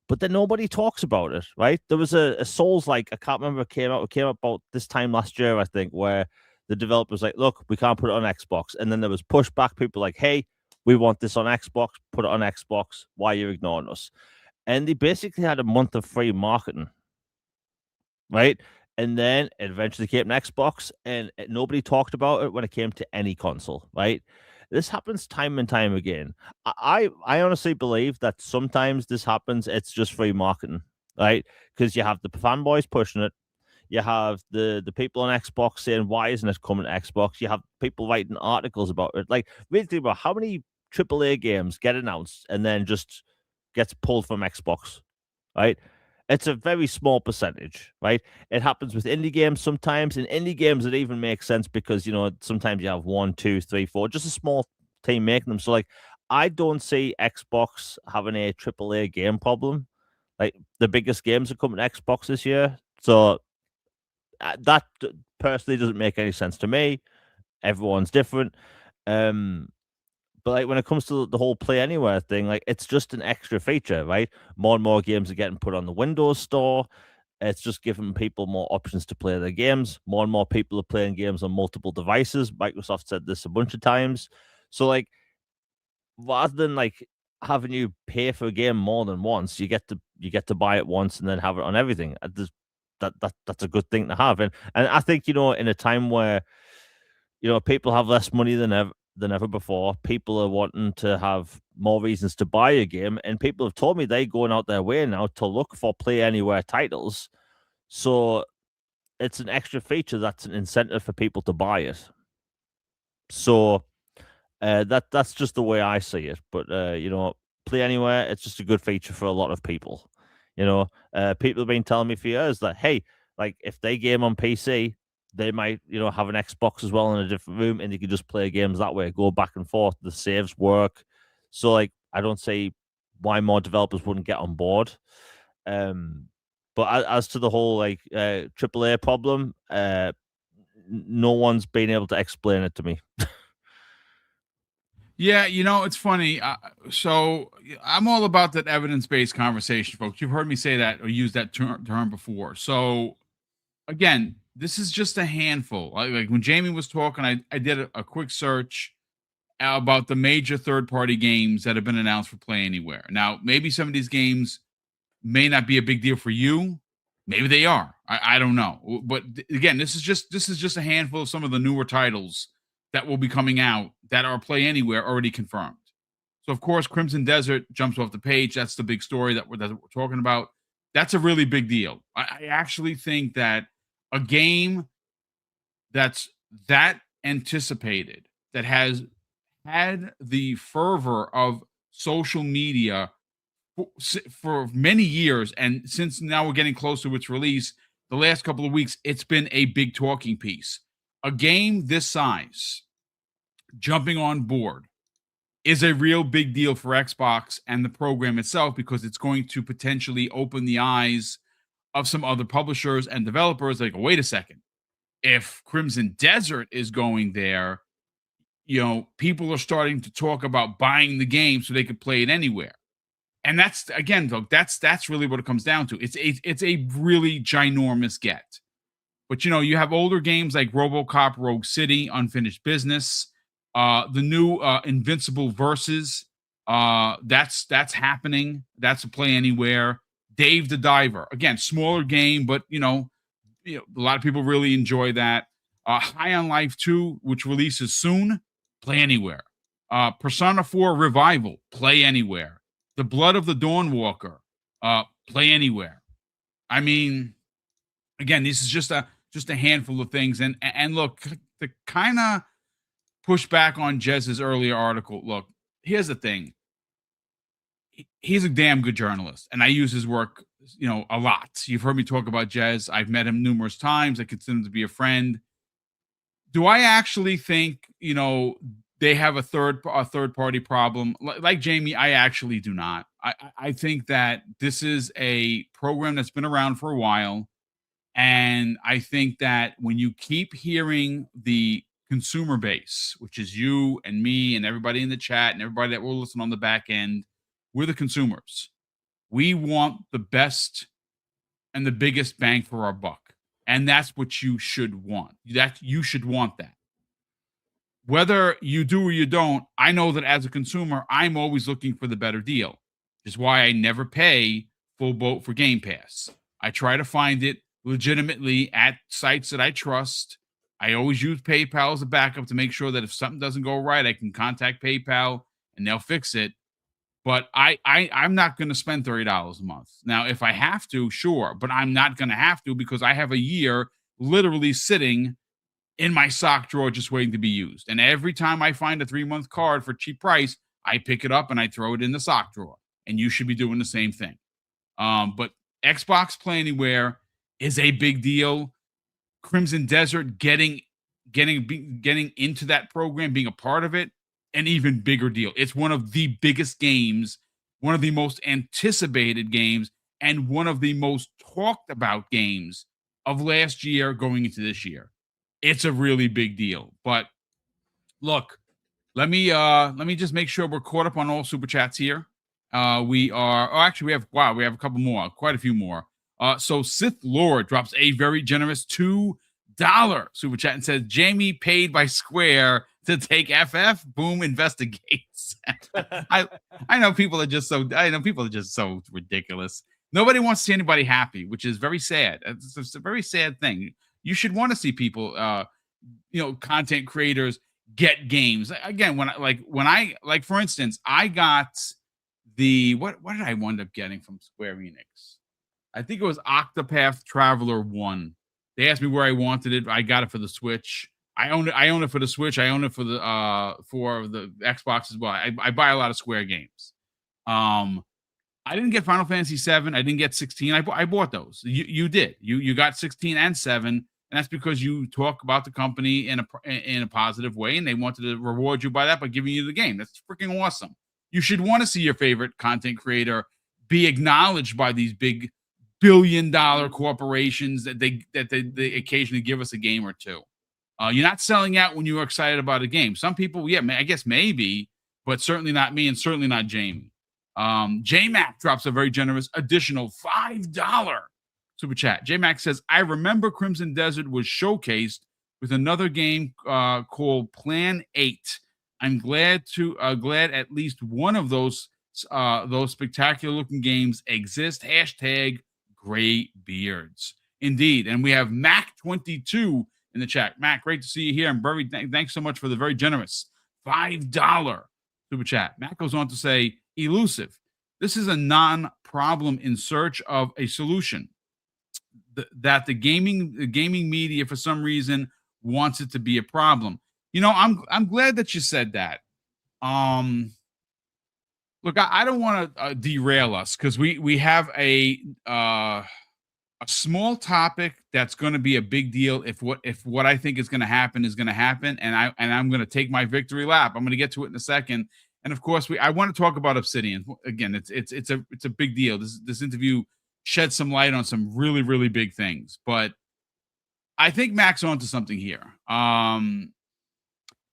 But then nobody talks about it, right? There was a Souls like I can't remember it came out about this time last year, I think, where the developers like, look, we can't put it on Xbox, and then there was pushback. People like, hey, we want this on Xbox. Put it on Xbox. Why are you ignoring us? And they basically had a month of free marketing, right? And then it eventually came to Xbox, and nobody talked about it when it came to any console, right? This happens time and time again. I honestly believe that sometimes this happens. It's just free marketing, right? Because you have the fanboys pushing it. You have the people on Xbox saying, why isn't it coming to Xbox? You have people writing articles about it. Like, really think about how many AAA games get announced and then just gets pulled from Xbox, right? It's a very small percentage, right? It happens with indie games sometimes. In indie games, it even makes sense because, sometimes you have 1, 2, 3, 4, just a small team making them. So, like, I don't see Xbox having a AAA game problem. Like, the biggest games are coming to Xbox this year. So, that personally doesn't make any sense to me. Everyone's different. But like when it comes to the whole Play Anywhere thing, like it's just an extra feature, right? More and more games are getting put on the Windows Store. It's just giving people more options to play their games. More and more people are playing games on multiple devices. Microsoft said this a bunch of times. So like rather than like having you pay for a game more than once, you get to buy it once and then have it on everything. That's a good thing to have. And I think, in a time where people have less money than ever before. People are wanting to have more reasons to buy a game, and people have told me they're going out their way now to look for Play Anywhere titles. So it's an extra feature that's an incentive for people to buy it. So that's just the way I see it. But Play Anywhere, it's just a good feature for a lot of people. People have been telling me for years that hey, like if they game on PC, they might, have an Xbox as well in a different room, and they can just play games that way, go back and forth. The saves work, so like I don't see why more developers wouldn't get on board. But as to the whole like AAA problem, no one's been able to explain it to me. Yeah, it's funny. So I'm all about that evidence-based conversation, folks. You've heard me say that or use that term before. So again, this is just a handful. Like when Jamie was talking, I did a quick search about the major third-party games that have been announced for Play Anywhere. Now, maybe some of these games may not be a big deal for you. Maybe they are. I don't know. But again, this is just a handful of some of the newer titles that will be coming out that are Play Anywhere already confirmed. So of course, Crimson Desert jumps off the page. That's the big story that we're talking about. That's a really big deal. I actually think that a game that's that anticipated, that has had the fervor of social media for many years, and since now we're getting close to its release, the last couple of weeks, it's been a big talking piece. A game this size jumping on board is a real big deal for Xbox and the program itself because it's going to potentially open the eyes of some other publishers and developers. Like, wait a second, if Crimson Desert is going there, people are starting to talk about buying the game so they could play it anywhere. And that's again, though, that's really what it comes down to. It's a really ginormous get. But you have older games like RoboCop, Rogue City, Unfinished Business, the new Invincible Versus. That's happening. That's a Play Anywhere. Dave the Diver, again, smaller game, but a lot of people really enjoy that. High on Life 2, which releases soon, Play Anywhere. Persona 4 Revival, Play Anywhere. The Blood of the Dawnwalker, Play Anywhere. I mean, again, this is just a handful of things. And look, to kind of push back on Jez's earlier article, look, here's the thing. He's a damn good journalist, and I use his work a lot. You've heard me talk about Jez. I've met him numerous times. I consider him to be a friend. Do I actually think, they have a third party problem? Like Jamie, I actually do not. I think that this is a program that's been around for a while. And I think that when you keep hearing the consumer base, which is you and me and everybody in the chat and everybody that will listen on the back end, we're the consumers. We want the best and the biggest bang for our buck. And that's what you should want. You should want that. Whether you do or you don't, I know that as a consumer, I'm always looking for the better deal. Which is why I never pay full boat for Game Pass. I try to find it legitimately at sites that I trust. I always use PayPal as a backup to make sure that if something doesn't go right, I can contact PayPal and they'll fix it. But I'm not going to spend $30 a month. Now, if I have to, sure, but I'm not going to have to because I have a year literally sitting in my sock drawer just waiting to be used. And every time I find a 3-month card for cheap price, I pick it up and I throw it in the sock drawer. And you should be doing the same thing. But Xbox Play Anywhere is a big deal. Crimson Desert getting into that program, being a part of it, an even bigger deal. It's one of the biggest games, one of the most anticipated games, and one of the most talked about games of last year going into this year. It's a really big deal. But look, let me just make sure we're caught up on all super chats here. We have a couple more, quite a few more. So Sith Lord drops a very generous $2 super chat and says, Jamie paid by Square to take FF. Boom investigates. I know people are just so ridiculous. Nobody wants to see anybody happy, which is very sad. It's a very sad thing. You should want to see people, content creators get games. Again, for instance, I got the what did I wind up getting from Square Enix? I think it was Octopath Traveler 1. They asked me where I wanted it. I got it for the Switch. I own it for the Switch. I own it for the Xbox as well. I buy a lot of Square games. I didn't get Final Fantasy 7. I didn't get 16. I bought those. You did. You got 16 and 7, and that's because you talk about the company in a positive way, and they wanted to reward you by that by giving you the game. That's freaking awesome. You should want to see your favorite content creator be acknowledged by these big billion-dollar corporations that they occasionally give us a game or two. You're not selling out when you're excited about a game. Some people, yeah, I guess maybe, but certainly not me and certainly not Jamie. J-Mac drops a very generous additional $5 super chat. J-Mac says, I remember Crimson Desert was showcased with another game called Plan 8. I'm glad at least one of those spectacular looking games exist. Hashtag Gray Beards. Indeed. And we have Mac22 in the chat. Mac, great to see you here. And thanks so much for the very generous $5 super chat. Mac goes on to say, elusive. This is a non-problem in search of a solution. That the gaming media for some reason wants it to be a problem. I'm glad that you said that. Look, I don't want to derail us because we have a small topic that's going to be a big deal if what I think is going to happen, and I'm going to take my victory lap. I'm going to get to it in a second. And of course, I want to talk about Obsidian again. It's a big deal. This interview sheds some light on some really, really big things. But I think Mac's onto something here.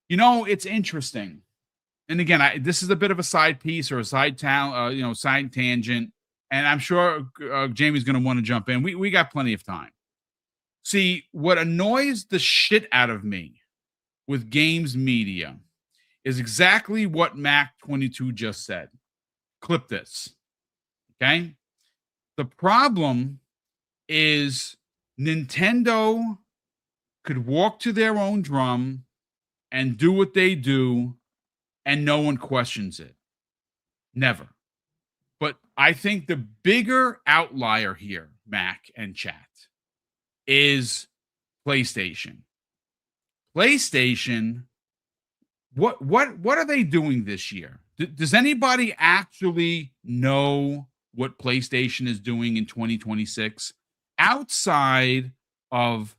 It's interesting. And again, this is a bit of a side piece or a side tangent. And I'm sure Jamie's going to want to jump in. We got plenty of time. See, what annoys the shit out of me with games media is exactly what Mac22 just said. Clip this. Okay? The problem is Nintendo could walk to their own drum and do what they do, and no one questions it. Never. But I think the bigger outlier here, Mac and chat, is PlayStation. PlayStation, what are they doing this year? Does anybody actually know what PlayStation is doing in 2026 outside of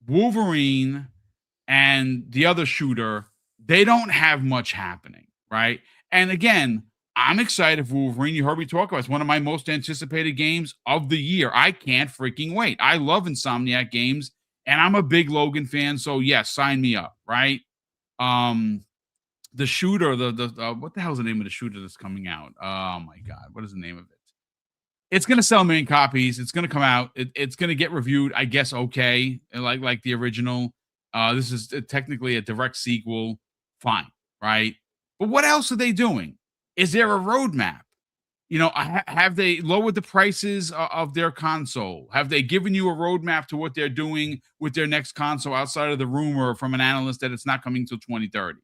Wolverine and the other shooter. They don't have much happening, right? And again, I'm excited for Wolverine. You heard me talk about it. It's one of my most anticipated games of the year. I can't freaking wait. I love Insomniac games, and I'm a big Logan fan. So yes, sign me up, right? The shooter, the what the hell's the name of the shooter that's coming out? Oh my god, what is the name of it? It's gonna sell a million copies. It's gonna come out. It's gonna get reviewed, I guess. Okay, like the original. This is technically a direct sequel. Fine, right? But what else are they doing? Is there a roadmap? Have they lowered the prices of their console? Have they given you a roadmap to what they're doing with their next console outside of the rumor from an analyst that it's not coming till 2030?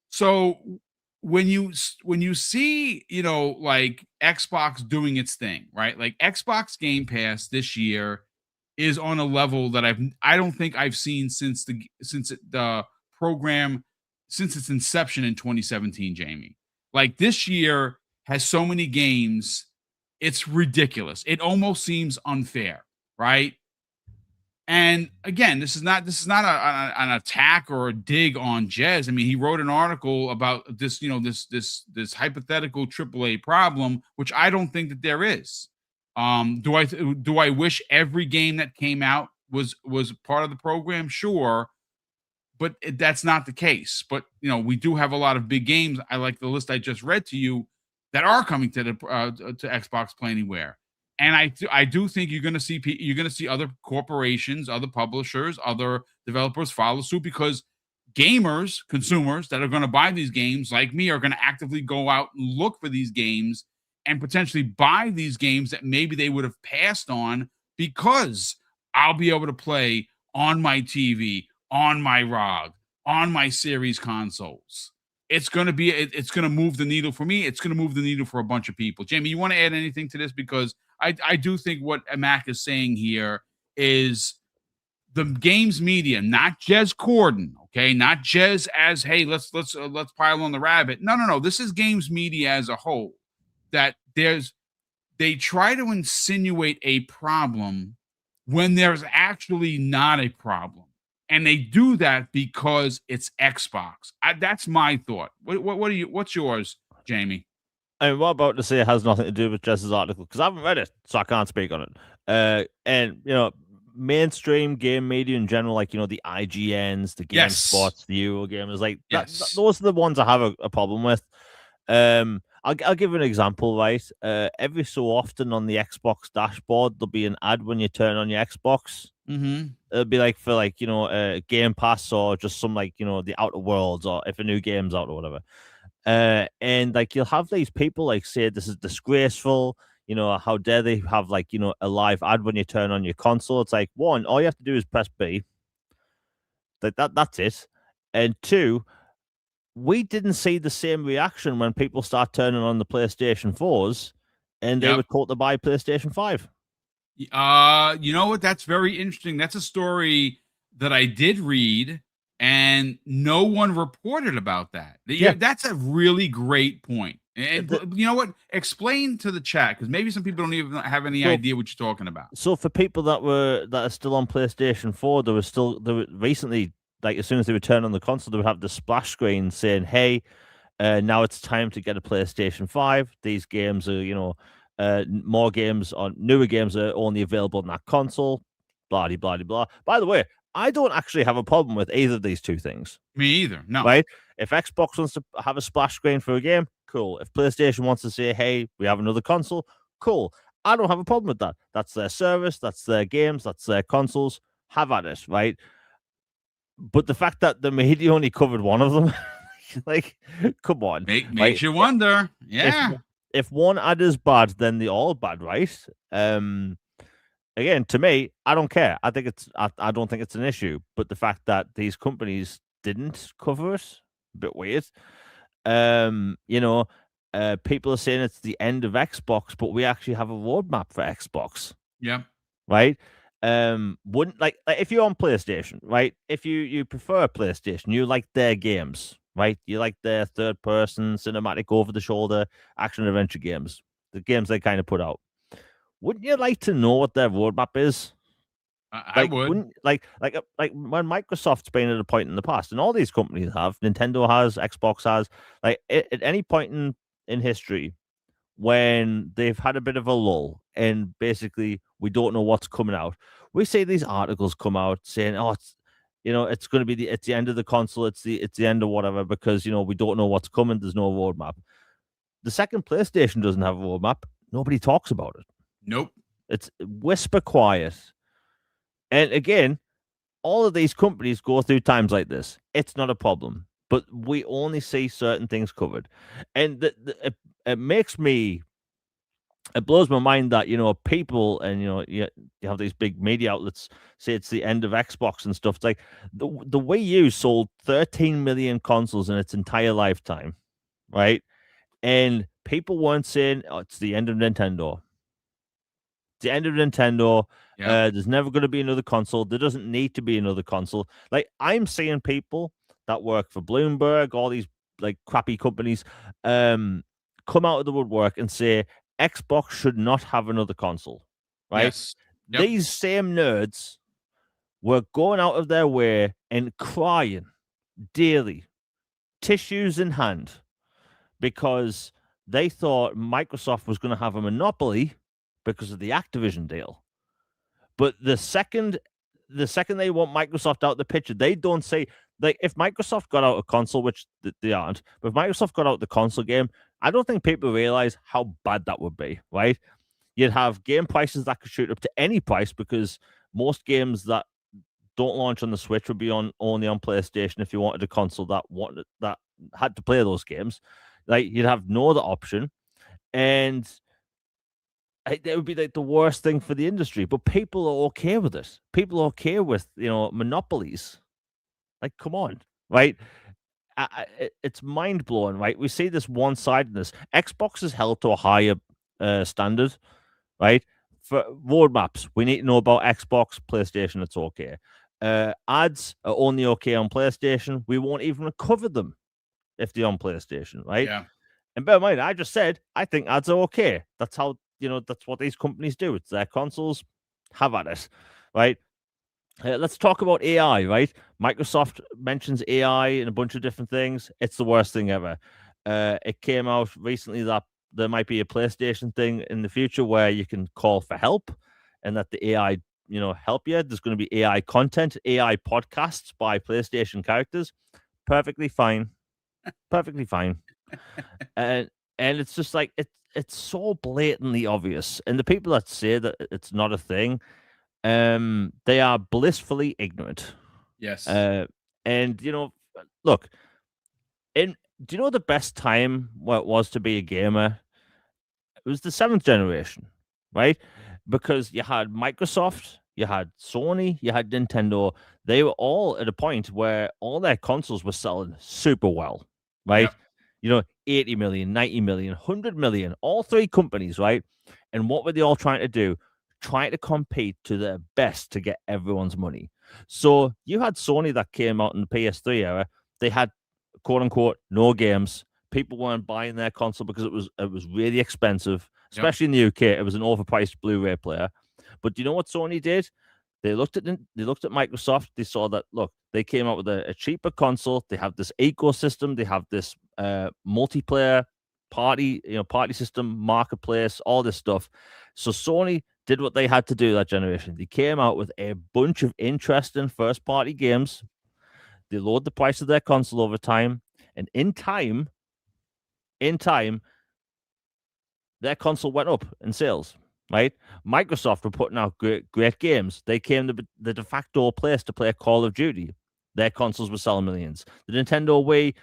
So when you see, like Xbox doing its thing, right? Like Xbox Game Pass this year is on a level that I don't think I've seen since the program since its inception in 2017, Jamie. Like this year has so many games, it's ridiculous. It almost seems unfair, right? And again, this is not an attack or a dig on Jez. I mean, he wrote an article about this, this hypothetical AAA problem, which I don't think that there is. Do I wish every game that came out was part of the program? Sure, but that's not the case. But we do have a lot of big games. I like the list I just read to you that are coming to Xbox Play Anywhere. And I do think you're going to see other corporations, other publishers, other developers follow suit, because gamers, consumers that are going to buy these games, like me, are going to actively go out and look for these games and potentially buy these games that maybe they would have passed on, because I'll be able to play on my TV, on my ROG, on my series consoles. It's going to move the needle for me. It's going to move the needle for a bunch of people. Jamie, you want to add anything to this? Because I do think what Mac is saying here is the games media, not Jez Corden, okay, not Jez as, hey, let's pile on the rabbit. No. This is games media as a whole. That they try to insinuate a problem when there's actually not a problem, and they do that because it's Xbox. That's my thought. What's yours, Jamie? And what I'm about to say has nothing to do with Jess's article, because I haven't read it, so I can't speak on it. And mainstream game media in general, like the IGNs, the GameSpots, the Eurogamers, like those are the ones I have a problem with. I'll give an example, right? Every so often on the Xbox dashboard, there'll be an ad when you turn on your Xbox. Mm-hmm. It'll be like for Game Pass, or just some the Outer Worlds, or if a new game's out or whatever. And you'll have these people say this is disgraceful. How dare they have a live ad when you turn on your console? It's like, one, all you have to do is press B. That's it. And two, we didn't see the same reaction when people start turning on the PlayStation 4s and they were told to buy PlayStation 5. You know what? That's very interesting. That's a story that I did read, and no one reported about that. Yeah, that's a really great point. And you know what? Explain to the chat, because maybe some people don't even have any idea what you're talking about. So for people that are still on PlayStation 4, there were recently, as soon as they would turn on the console, they would have the splash screen saying, "Hey, now it's time to get a PlayStation 5. These games are, more games or newer games are only available on that console." Blah blah blah. By the way, I don't actually have a problem with either of these two things. Me either. No. Right? If Xbox wants to have a splash screen for a game, cool. If PlayStation wants to say, "Hey, we have another console," cool. I don't have a problem with that. That's their service. That's their games. That's their consoles. Have at it, right? But the fact that the media only covered one of them, come on. Makes you wonder. Yeah. If one ad is bad, then they're all bad, right? Again, to me, I don't care. I don't think it's an issue. But the fact that these companies didn't cover it, a bit weird. People are saying it's the end of Xbox, but we actually have a roadmap for Xbox. Yeah. Right? Wouldn't if you're on PlayStation, right? If you prefer PlayStation, you like their games, right? You like their third person, cinematic, over the shoulder action adventure games. the games they kind of put out. Wouldn't you like to know what their roadmap is? I would. Wouldn't like when Microsoft's been at a point in the past, and all these companies have, Nintendo has, Xbox has, like at any point in history when they've had a bit of a lull and basically we don't know what's coming out. We see these articles come out saying, "Oh, it's going to be it's the end of the console, it's the end of whatever because we don't know what's coming. There's no roadmap." The second PlayStation doesn't have a roadmap. Nobody talks about it. Nope. It's whisper quiet. And again, all of these companies go through times like this. It's not a problem, but we only see certain things covered, and it makes me. It blows my mind that people and you have these big media outlets say it's the end of Xbox and stuff. It's like the Wii U sold 13 million consoles in its entire lifetime, right? And people weren't saying, "Oh, it's the end of Nintendo." The end of Nintendo. Yeah. There's never going to be another console. There doesn't need to be another console. Like I'm seeing people that work for Bloomberg, all these like crappy companies, come out of the woodwork and say Xbox should not have another console. Right? Yes. Yep. These same nerds were going out of their way and crying daily, tissues in hand, because they thought Microsoft was going to have a monopoly because of the Activision deal. But the second they want Microsoft out the picture, they don't say, like, if Microsoft got out a console, which they aren't, but if Microsoft got out the console game, I don't think people realize how bad that would be, right? You'd have game prices that could shoot up to any price because most games that don't launch on the Switch would be only on PlayStation if you wanted a console that had to play those games. Like, you'd have no other option. And it would be like the worst thing for the industry, but people are okay with it. People are okay with monopolies. Like, come on, right? It's mind blowing, right? We see this one sidedness. Xbox is held to a higher standard, right? For roadmaps, we need to know about Xbox, PlayStation. It's okay. Ads are only okay on PlayStation. We won't even cover them if they're on PlayStation, right? Yeah. And bear in mind, I just said I think ads are okay. That's how that's what these companies do. It's their consoles. Have at it, right? Let's talk about AI, right? Microsoft mentions AI in a bunch of different things. It's the worst thing ever. It came out recently that there might be a PlayStation thing in the future where you can call for help and that the AI, help you. There's going to be AI content, AI podcasts by PlayStation characters. Perfectly fine. Perfectly fine. And it's just like it's so blatantly obvious. And the people that say that it's not a thing, they are blissfully ignorant. Yes. And look, do you know the best time what it was to be a gamer? It was the 7th generation, right? Because you had Microsoft, you had Sony, you had Nintendo. They were all at a point where all their consoles were selling super well, right? Yep. 80 million, 90 million, 100 million, all three companies, right? And what were they all trying to do? Trying to compete to their best to get everyone's money. So you had Sony that came out in the PS3 era. They had, quote unquote, no games. People weren't buying their console because it was really expensive, especially in the UK. It was an overpriced Blu-ray player. But do you know what Sony did? They looked at Microsoft. They saw that, look, they came out with a cheaper console. They have this ecosystem. They have this multiplayer party system, marketplace, all this stuff. So Sony did what they had to do that generation. They came out with a bunch of interesting first-party games. They lowered the price of their console over time, and in time, their console went up in sales. Right? Microsoft were putting out great games. They came to the de facto place to play Call of Duty. Their consoles were selling millions. The Nintendo Wii,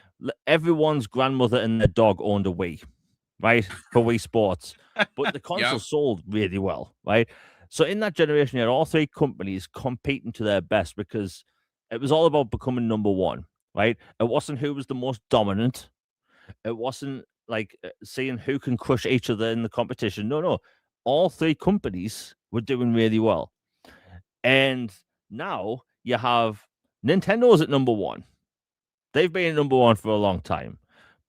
everyone's grandmother and their dog owned a Wii, right? For Wii Sports. But the console sold really well, right? So in that generation, you had all three companies competing to their best because it was all about becoming number one, right? It wasn't who was the most dominant. It wasn't like seeing who can crush each other in the competition. No. All three companies were doing really well. And now you have Nintendo's at number one. They've been at number one for a long time.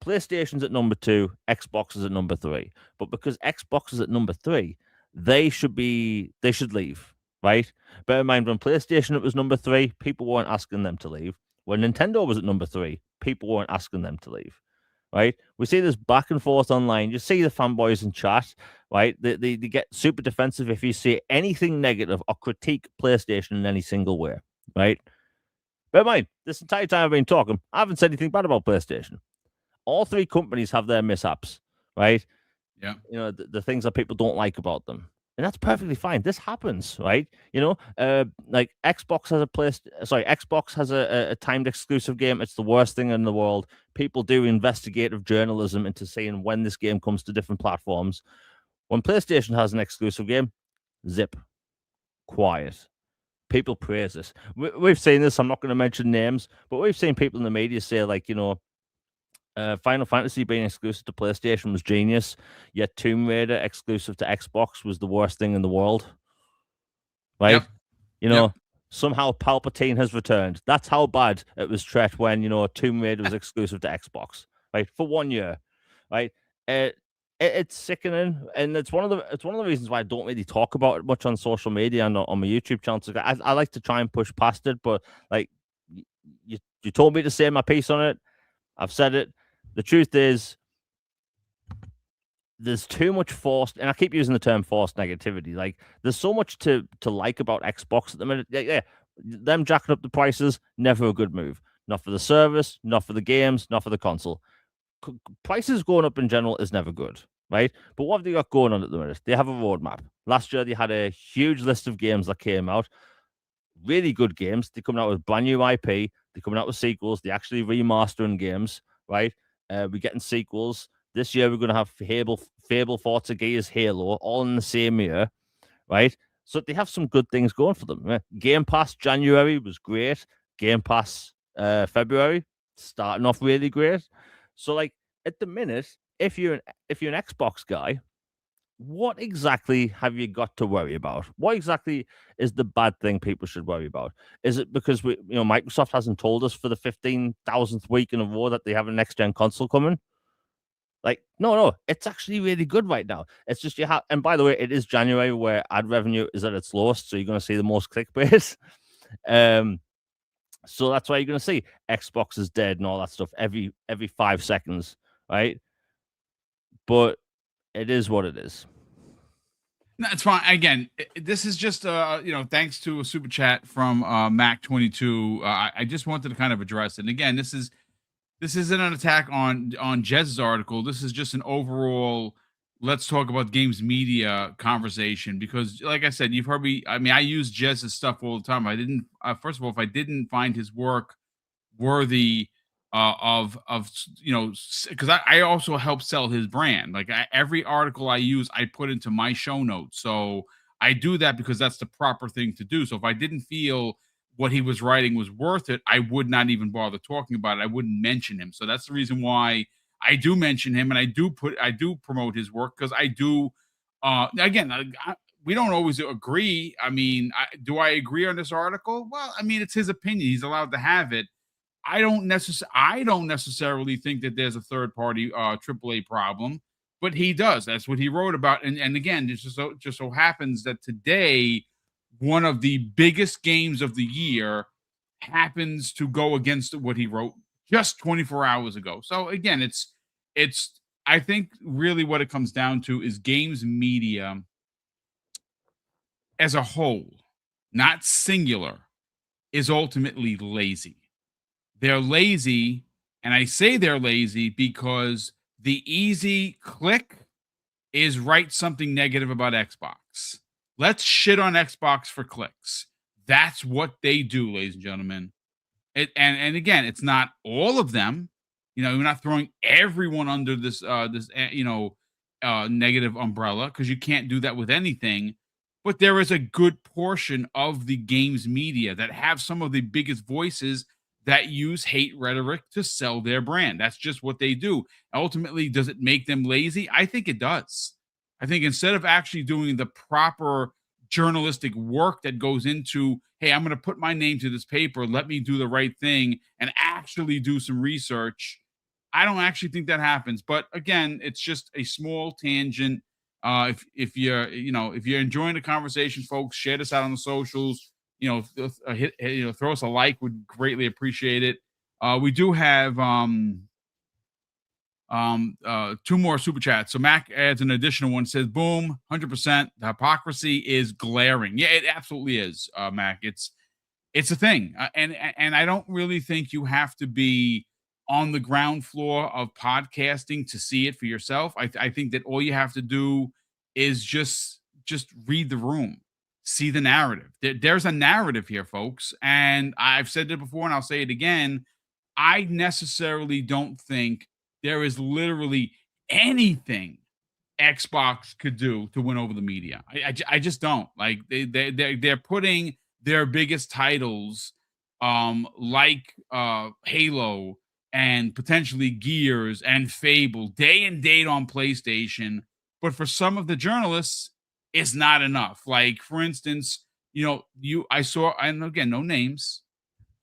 PlayStation's at number 2, Xbox is at number 3. But because Xbox is at number 3, they should leave, right? Bear in mind, when PlayStation it was number 3, people weren't asking them to leave. When Nintendo was at number 3, people weren't asking them to leave, right? We see this back and forth online. You see the fanboys in chat, right? They get super defensive if you say anything negative or critique PlayStation in any single way, right? Bear in mind, this entire time I've been talking, I haven't said anything bad about PlayStation. All 3 companies have their mishaps, right? Yeah. You know, the things that people don't like about them. And that's perfectly fine. This happens, right? You know, like Xbox has a timed exclusive game. It's the worst thing in the world. People do investigative journalism into saying when this game comes to different platforms. When PlayStation has an exclusive game, zip, quiet. People praise this. We've seen this. I'm not going to mention names, but we've seen people in the media say, like, you know, Final Fantasy being exclusive to PlayStation was genius, yet Tomb Raider exclusive to Xbox was the worst thing in the world. Right? Yep. You know, somehow Palpatine has returned. That's how bad it was treated when, you know, Tomb Raider was exclusive to Xbox, right? For 1 year, right? It's sickening, and it's one of the reasons why I don't really talk about it much on social media and on my YouTube channel. So I like to try and push past it, but like you told me to say my piece on it. I've said it. The truth is, there's too much forced, and I keep using the term forced negativity. Like, there's so much to like about Xbox at the minute. Yeah, them jacking up the prices, never a good move. Not for the service, not for the games, not for the console. Prices going up in general is never good, right? But what have they got going on at the minute? They have a roadmap. Last year, they had a huge list of games that came out. Really good games. They're coming out with brand new IP. They're coming out with sequels. They're actually remastering games, right? We're getting sequels. This year, we're going to have Fable, Forza, Gears, Halo, all in the same year, right? So they have some good things going for them. Game Pass January was great. Game Pass February starting off really great. So, like, at the minute, if you're an Xbox guy, what exactly have you got to worry about? What exactly is the bad thing people should worry about? Is it because Microsoft hasn't told us for the 15,000th week in a row that they have a next gen console coming? Like, no, it's actually really good right now. It's just you have, and by the way, it is January where ad revenue is at its lowest, so you're going to see the most clickbait. So that's why you're going to see Xbox is dead and all that stuff every 5 seconds, right? But it is what it is. No, it's fine. Again, this is just thanks to a super chat from Mac22. I just wanted to kind of address it. And again, this isn't an attack on Jez's article. This is just an overall let's talk about games media conversation, because like I said, you've heard me. I mean, I use Jez's stuff all the time. I didn't first of all, if I didn't find his work worthy of because I also help sell his brand. Like every article I use, I put into my show notes. So I do that because that's the proper thing to do. So if I didn't feel what he was writing was worth it, I would not even bother talking about it. I wouldn't mention him. So that's the reason why I do mention him, and I do promote his work, because I do. We don't always agree. I mean, do I agree on this article? Well, I mean, it's his opinion. He's allowed to have it. I don't necessarily think that there's a third party AAA problem, but he does. That's what he wrote about. And again, it just so happens that today, one of the biggest games of the year happens to go against what he wrote just 24 hours ago. So again, it's I think really what it comes down to is games media as a whole, not singular, is ultimately lazy. They're lazy, and I say they're lazy because the easy click is write something negative about Xbox. Let's shit on Xbox for clicks. That's what they do, ladies and gentlemen. And again, it's not all of them. You know, you're not throwing everyone under this negative umbrella, because you can't do that with anything. But there is a good portion of the games media that have some of the biggest voices that use hate rhetoric to sell their brand. That's just what they do. Ultimately, does it make them lazy? I think it does. I think instead of actually doing the proper journalistic work that goes into, hey, I'm going to put my name to this paper, let me do the right thing and actually do some research, I don't actually think that happens. But again, it's just a small tangent. If you're if you're enjoying the conversation, folks, share this out on the socials. Throw us a like. Would greatly appreciate it. We do have two more super chats. So Mac adds an additional one, says, boom, 100%. The hypocrisy is glaring. Yeah, it absolutely is, Mac. It's a thing. And I don't really think you have to be on the ground floor of podcasting to see it for yourself. I think that all you have to do is just read the room, see the narrative. There's a narrative here, folks. And I've said it before and I'll say it again. I necessarily don't think there is literally anything Xbox could do to win over the media. I just don't. Like they're putting their biggest titles like Halo and potentially Gears and Fable day and date on PlayStation, but for some of the journalists it's not enough. Like for instance, I saw, and again, no names,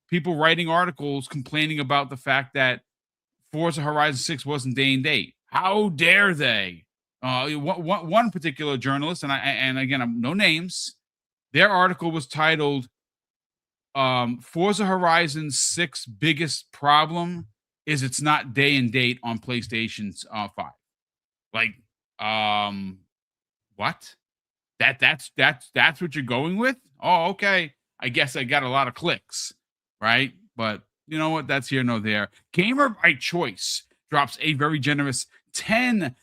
people writing articles complaining about the fact that Forza Horizon 6 wasn't day and date. How dare they? One particular journalist, and again, no names, their article was titled Forza Horizon 6 biggest problem is it's not day and date on PlayStation's 5. Like, what? That's what you're going with? Oh, okay. I guess I got a lot of clicks, right? But you know what? That's here nor there. Gamer by Choice drops a very generous $10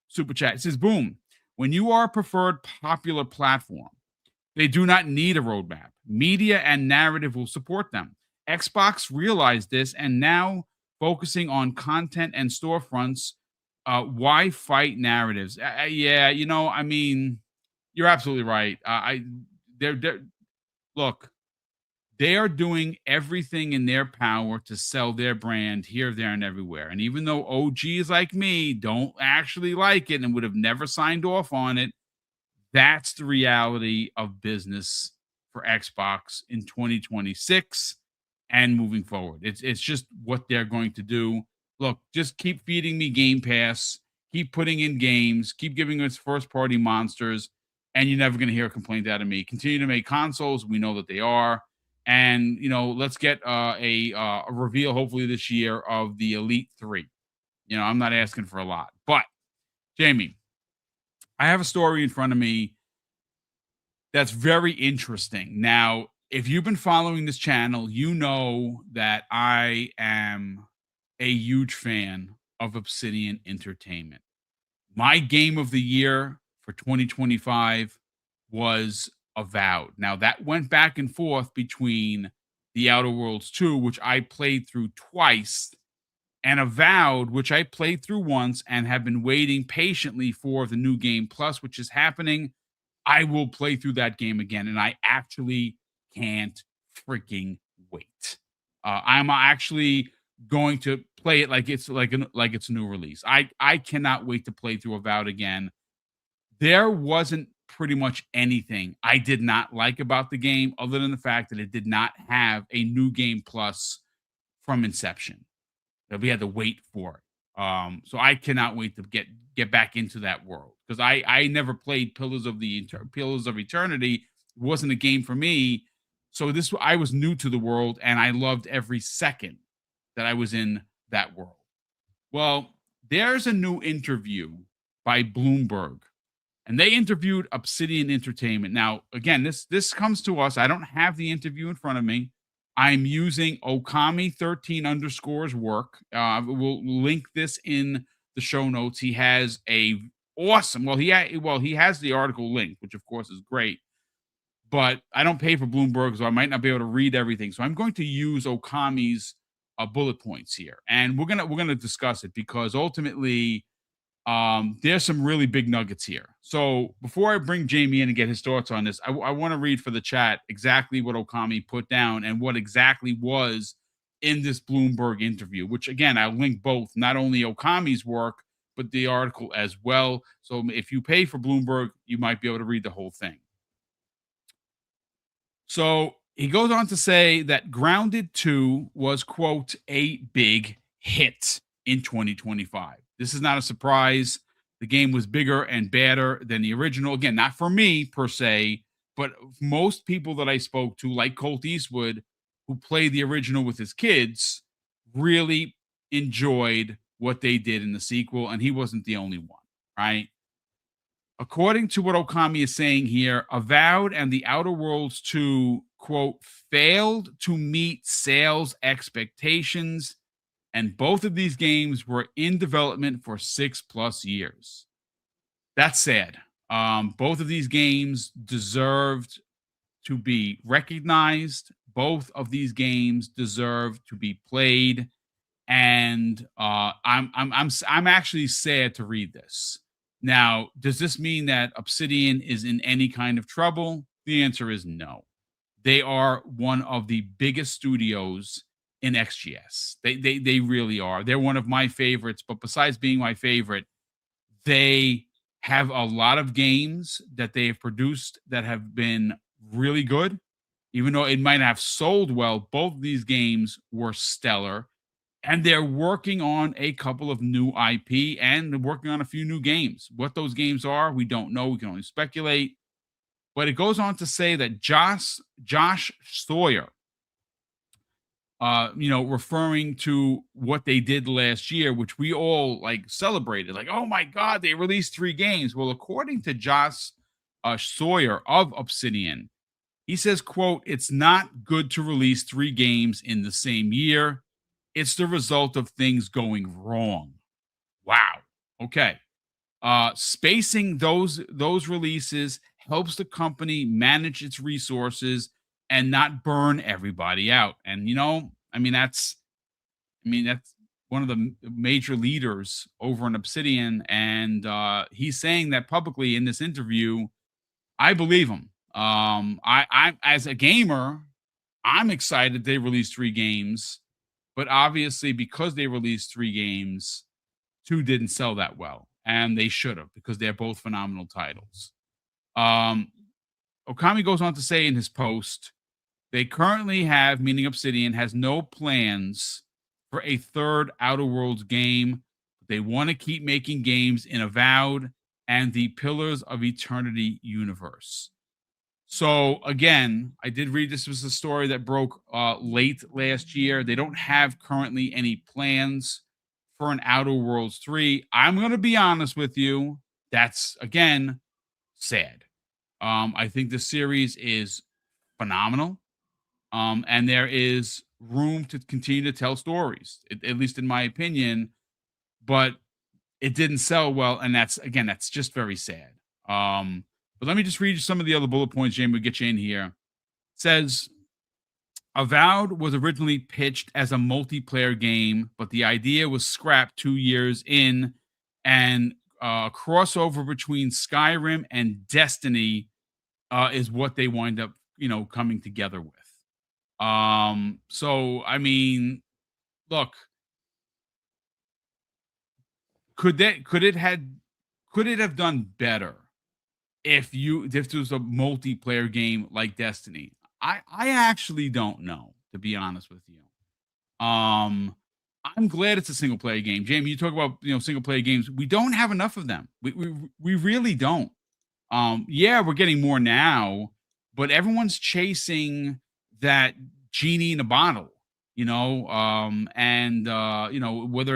super chat. It says, boom, when you are a preferred popular platform, they do not need a roadmap. Media and narrative will support them. Xbox realized this and now focusing on content and storefronts. Why fight narratives? Yeah, I mean, you're absolutely right. Look, they are doing everything in their power to sell their brand here, there, and everywhere. And even though OGs like me don't actually like it and would have never signed off on it, that's the reality of business for Xbox in 2026 and moving forward. It's just what they're going to do. Look, just keep feeding me Game Pass, keep putting in games, keep giving us first party monsters, and you're never going to hear a complaint out of me. Continue to make consoles. We know that they are. And, let's get a reveal hopefully this year of the Elite 3. I'm not asking for a lot. But, Jamie, I have a story in front of me that's very interesting. Now, if you've been following this channel, you know that I am a huge fan of Obsidian Entertainment. My game of the year for 2025 was Avowed. Now, that went back and forth between The Outer Worlds 2, which I played through twice, and Avowed, which I played through once and have been waiting patiently for the new game plus, which is happening. I will play through that game again, and I actually can't freaking wait. I'm actually going to play it like it's like it's a new release. I cannot wait to play through Avowed again. There wasn't pretty much anything I did not like about the game other than the fact that it did not have a new game plus from inception. That we had to wait for it. So I cannot wait to get back into that world because I never played Pillars of Eternity. It wasn't a game for me. So I was new to the world and I loved every second that I was in that world. Well, there's a new interview by Bloomberg, and they interviewed Obsidian Entertainment. Now, again, this comes to us. I don't have the interview in front of me. I'm using Okami13_'s work. We'll link this in the show notes. He has a awesome. He has the article linked, which of course is great. But I don't pay for Bloomberg, so I might not be able to read everything. So I'm going to use Okami's bullet points here, and we're gonna discuss it because ultimately, there's some really big nuggets here. So before I bring Jamie in and get his thoughts on this, I want to read for the chat exactly what Okami put down and what exactly was in this Bloomberg interview, which again, I'll link both, not only Okami's work, but the article as well. So if you pay for Bloomberg, you might be able to read the whole thing. So he goes on to say that Grounded 2 was, quote, a big hit in 2025. This is not a surprise. The game was bigger and badder than the original. Again, not for me per se, but most people that I spoke to, like Colt Eastwood, who played the original with his kids, really enjoyed what they did in the sequel, and he wasn't the only one, right? According to what Okami is saying here, Avowed and The Outer Worlds 2, quote, failed to meet sales expectations, and both of these games were in development for 6+ years. That's sad. Both of these games deserved to be recognized. Both of these games deserve to be played, and I'm actually sad to read this. Now, does this mean that Obsidian is in any kind of trouble? The answer is no. They are one of the biggest studios in XGS. They really are. They're one of my favorites, but besides being my favorite, they have a lot of games that they have produced that have been really good. Even though it might have sold well, both of these games were stellar. And they're working on a couple of new IP and they're working on a few new games. What those games are, we don't know. We can only speculate. But it goes on to say that Josh Sawyer, referring to what they did last year, which we all like celebrated, like, oh my God, they released 3 games. Well, according to Josh Sawyer of Obsidian, he says, quote, it's not good to release 3 games in the same year. It's the result of things going wrong. Wow. Okay. Spacing those releases helps the company manage its resources and not burn everybody out. And that's one of the major leaders over in Obsidian, and he's saying that publicly in this interview. I believe him. I as a gamer, I'm excited they released 3 games, but obviously because they released 3 games, 2 didn't sell that well, and they should have because they're both phenomenal titles. Okami goes on to say in his post, they currently have, meaning Obsidian, has no plans for a third Outer Worlds game. They want to keep making games in Avowed and the Pillars of Eternity universe. So again, I did read this was a story that broke late last year. They don't have currently any plans for an Outer Worlds 3. I'm going to be honest with you. That's, again, sad. I think the series is phenomenal. And there is room to continue to tell stories, at least in my opinion. But it didn't sell well, and that's just very sad. But let me just read you some of the other bullet points, Jamie, we'll get you in here. It says, Avowed was originally pitched as a multiplayer game, but the idea was scrapped 2 years in, and a crossover between Skyrim and Destiny is what they wind up, coming together with. So, I mean, look, could it have done better if this was a multiplayer game like Destiny? I actually don't know, to be honest with you. I'm glad it's a single player game. Jamie, you talk about single player games. We don't have enough of them. We really don't. Yeah, we're getting more now, but everyone's chasing that genie in a bottle. Whether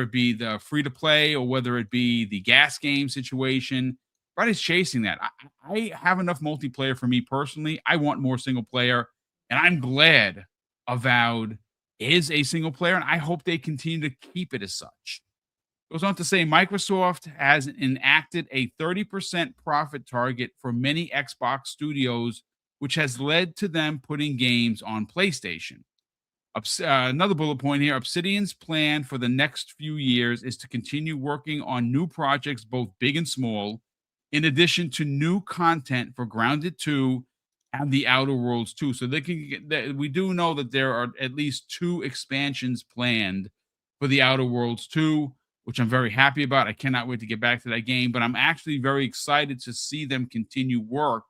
it be the free to play or whether it be the gas game situation, everybody's chasing that. I have enough multiplayer for me personally. I want more single player, and I'm glad Avowed is a single player, and I hope they continue to keep it as such. Goes on to say Microsoft has enacted a 30% profit target for many Xbox studios, which has led to them putting games on PlayStation. Another bullet point here, Obsidian's plan for the next few years is to continue working on new projects, both big and small, in addition to new content for Grounded 2 and the Outer Worlds 2. So we do know that there are at least 2 expansions planned for the Outer Worlds 2, which I'm very happy about. I cannot wait to get back to that game, but I'm actually very excited to see them continue work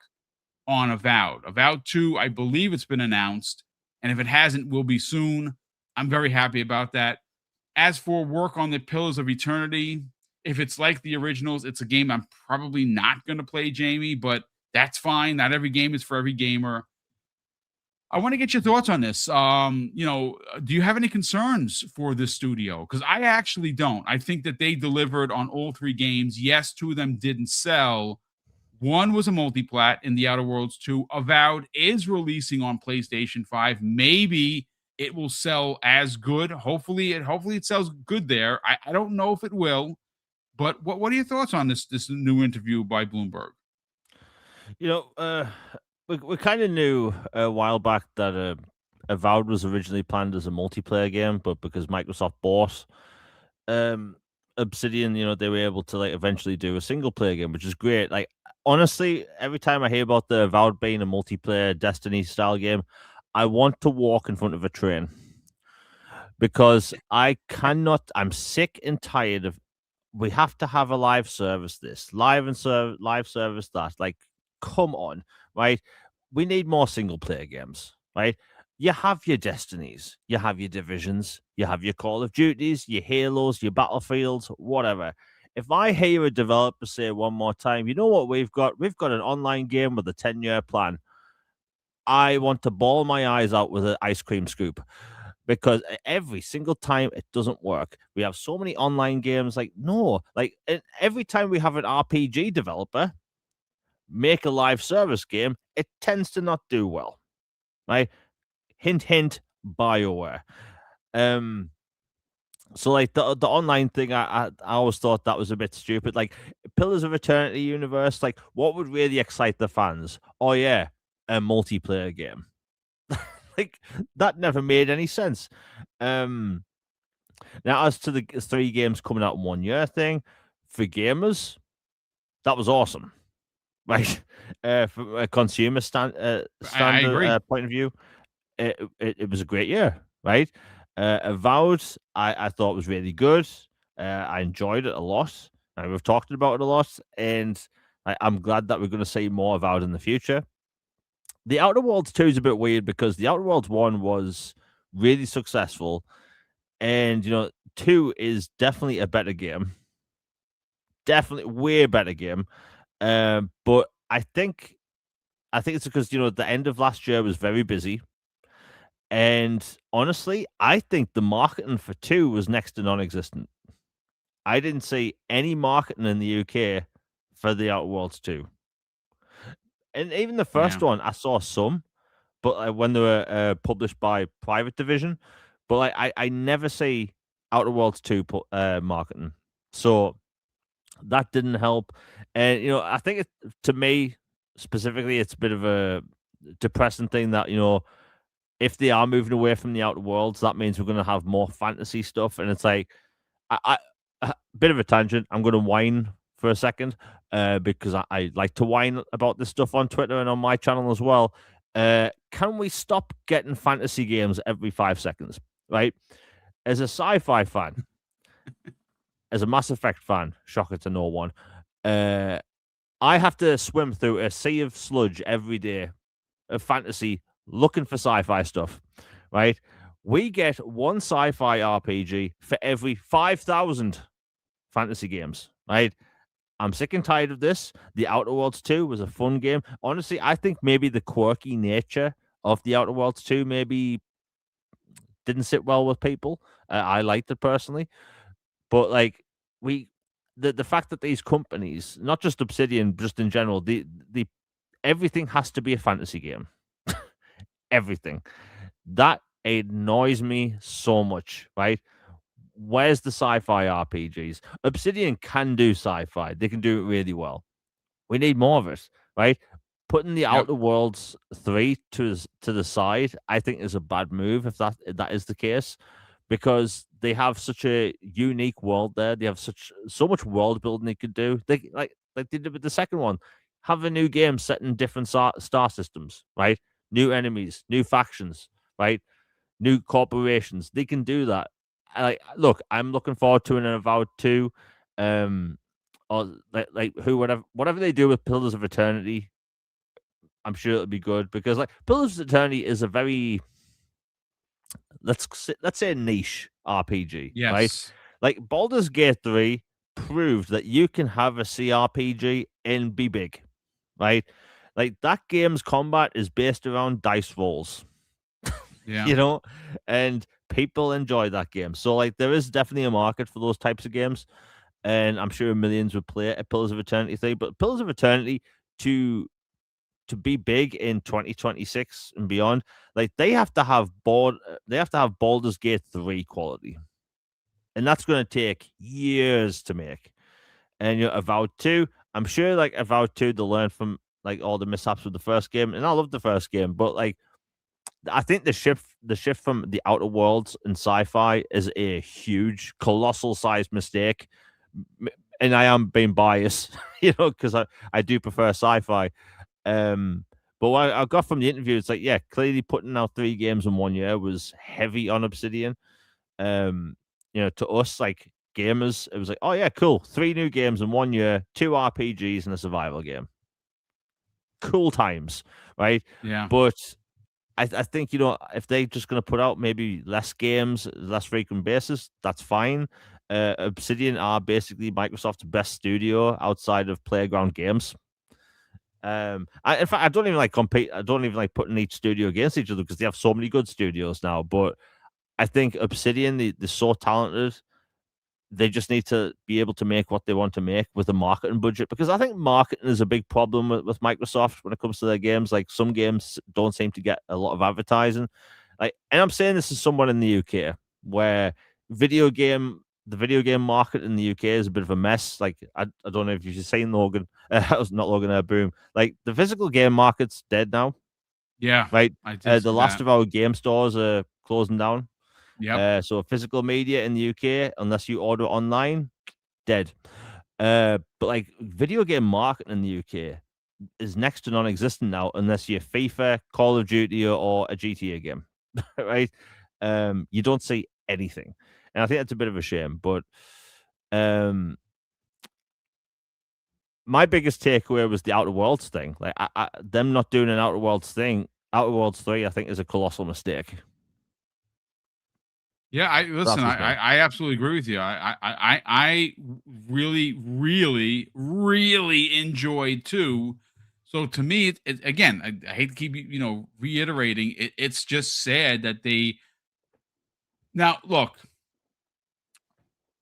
on Avowed. Avowed 2, I believe it's been announced, and if it hasn't, will be soon. I'm very happy about that. As for work on the Pillars of Eternity, if it's like the originals, it's a game I'm probably not going to play, Jamie, but that's fine. Not every game is for every gamer. I want to get your thoughts on this. Do you have any concerns for this studio? Because I actually don't. I think that they delivered on all three games. Yes, two of them didn't sell. One was a multiplat in The Outer Worlds 2. Avowed is releasing on PlayStation 5. Maybe it will sell as good. Hopefully it sells good there. I don't know if it will, but what are your thoughts on this new interview by Bloomberg? You know, we kind of knew a while back that Avowed was originally planned as a multiplayer game, but because Microsoft bought Obsidian, they were able to like eventually do a single player game, which is great. Like honestly, every time I hear about the Avowed being a multiplayer Destiny style game, I want to walk in front of a train because I'm sick and tired of we have to have a live service this, live service that. Like, come on, right? We need more single player games, right? You have your Destinies, you have your Divisions, you have your Call of Duties, your Halos, your Battlefields, whatever. If I hear a developer say one more time, you know what we've got? We've got an online game with a 10-year plan. I want to bawl my eyes out with an ice cream scoop because every single time it doesn't work. We have so many online games. Like, no, like every time we have an RPG developer make a live service game, it tends to not do well. Right? Hint, hint, BioWare. So like the online thing, I always thought that was a bit stupid. Like Pillars of Eternity universe, like what would really excite the fans? Oh yeah, a multiplayer game. Like that never made any sense. Now as to the 3 games coming out in 1 year thing, for gamers, that was awesome. Right? From a consumer I standard agree. point of view, it was a great year, right? Avowed, I thought was really good. I enjoyed it a lot. And we've talked about it a lot, and I'm glad that we're going to see more Avowed in the future. The Outer Worlds 2 is a bit weird because the Outer Worlds 1 was really successful, and 2 is definitely a better game. Definitely way better game. But I think it's because the end of last year was very busy. And honestly, I think the marketing for 2 was next to non-existent. I didn't see any marketing in the UK for the Outer Worlds 2. And even the first Yeah. one, I saw some, but when they were published by Private Division, but like I never see Outer Worlds 2 marketing. So that didn't help. And I think to me specifically, it's a bit of a depressing thing that if they are moving away from the Outer Worlds, that means we're going to have more fantasy stuff. And it's like, a bit of a tangent. I'm going to whine for a second because I like to whine about this stuff on Twitter and on my channel as well. Can we stop getting fantasy games every 5 seconds, right? As a sci-fi fan, as a Mass Effect fan, shocker to no one, I have to swim through a sea of sludge every day of fantasy looking for sci-fi stuff, right? We get one sci-fi RPG for every 5,000 fantasy games, right? I'm sick and tired of this. The Outer Worlds 2 was a fun game. Honestly, I think maybe the quirky nature of the Outer Worlds 2 maybe didn't sit well with people. I liked it personally, but like the fact that these companies, not just Obsidian, just in general, the everything has to be a fantasy game. Everything. That annoys me so much, right? Where's the sci-fi RPGs? Obsidian can do sci-fi. They can do it really well. We need more of it, right? Putting the Yep. Outer Worlds 3 to the side, I think is a bad move if that is the case, because they have such a unique world there. They have so much world building they could do. They like they did with the second one. Have a new game set in different star systems, right? New enemies, new factions, right? New corporations. They can do that. Look, I'm looking forward to an Avowed 2. Or whatever they do with Pillars of Eternity, I'm sure it'll be good because like Pillars of Eternity is a very let's say a niche RPG, right? Yes. Like Baldur's Gate 3 proved that you can have a CRPG and be big, right? Like that game's combat is based around dice rolls, Yeah. you know, and people enjoy that game. So like there is definitely a market for those types of games, and I'm sure millions would play it at Pillars of Eternity 3. But Pillars of Eternity to be big in 2026 and beyond, like they have to have Baldur's Gate 3 quality. And that's going to take years to make. And Avowed 2, I'm sure like Avowed 2 they'll learn from like all the mishaps with the first game. And I love the first game, but like I think the shift from the Outer Worlds and sci-fi is a huge, colossal sized mistake. And I am being biased, because I do prefer sci-fi. But what I got from the interview, it's like, yeah, clearly putting out 3 games in 1 year was heavy on Obsidian. To us, like gamers, it was like, oh yeah, cool. 3 new games in 1 year, 2 RPGs and a survival game. Cool times, right? Yeah. But I think, if they're just going to put out maybe less games, less frequent basis, that's fine. Obsidian are basically Microsoft's best studio outside of Playground Games. In fact, I don't even like compete. I don't even like putting each studio against each other because they have so many good studios now. But I think Obsidian, they're so talented. They just need to be able to make what they want to make with a marketing budget, because I think marketing is a big problem with Microsoft when it comes to their games. Like some games don't seem to get a lot of advertising. Like, and I'm saying this as someone in the UK where the video game market in the UK is a bit of a mess. Like I don't know if you've seen Logan, not Logan, Boom. Like the physical game market's dead now, Yeah. right? I did The see last that. of our game stores are closing down. Yep. So physical media in the UK, unless you order online, dead. But like video game market in the UK is next to non-existent now, unless you're FIFA, Call of Duty, or a GTA game, right? You don't see anything, and I think that's a bit of a shame. But my biggest takeaway was the Outer Worlds thing. Like them not doing an Outer Worlds thing, Outer Worlds 3, I think is a colossal mistake. Yeah, I listen. That's just me. I absolutely agree with you. I really, really, really enjoyed too. So to me, again, I hate to keep reiterating. It's just sad that they now look.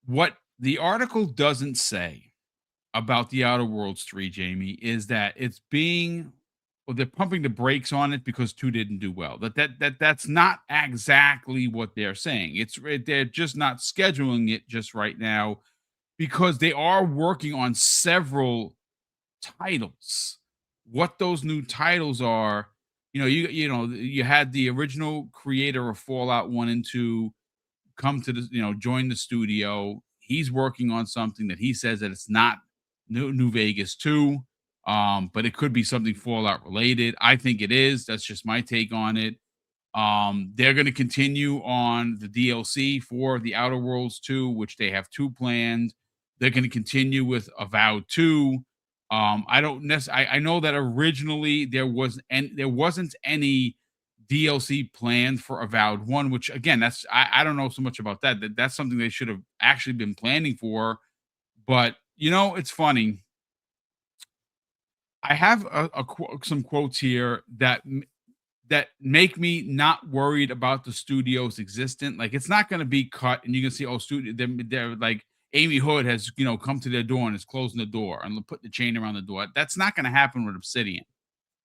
What the article doesn't say about the Outer Worlds 3, Jamie, is that they're pumping the brakes on it because 2 didn't do well. That's not exactly what they're saying. They're just not scheduling it just right now because they are working on several titles. What those new titles are, you had the original creator of Fallout 1 and 2 come to join the studio. He's working on something that he says that it's not New Vegas 2, but it could be something Fallout related. I think it is. That's just my take on it. They're going to continue on the DLC for the Outer Worlds 2, which they have 2 planned. They're going to continue with Avowed 2. I don't necessarily. I know that originally there wasn't any DLC planned for Avowed 1, which again, I don't know so much about that. That's something they should have actually been planning for. But it's funny. I have some quotes here that make me not worried about the studio's existence. Like it's not going to be cut, and you can see, studio. They're like Amy Hood has come to their door and is closing the door and put the chain around the door. That's not going to happen with Obsidian.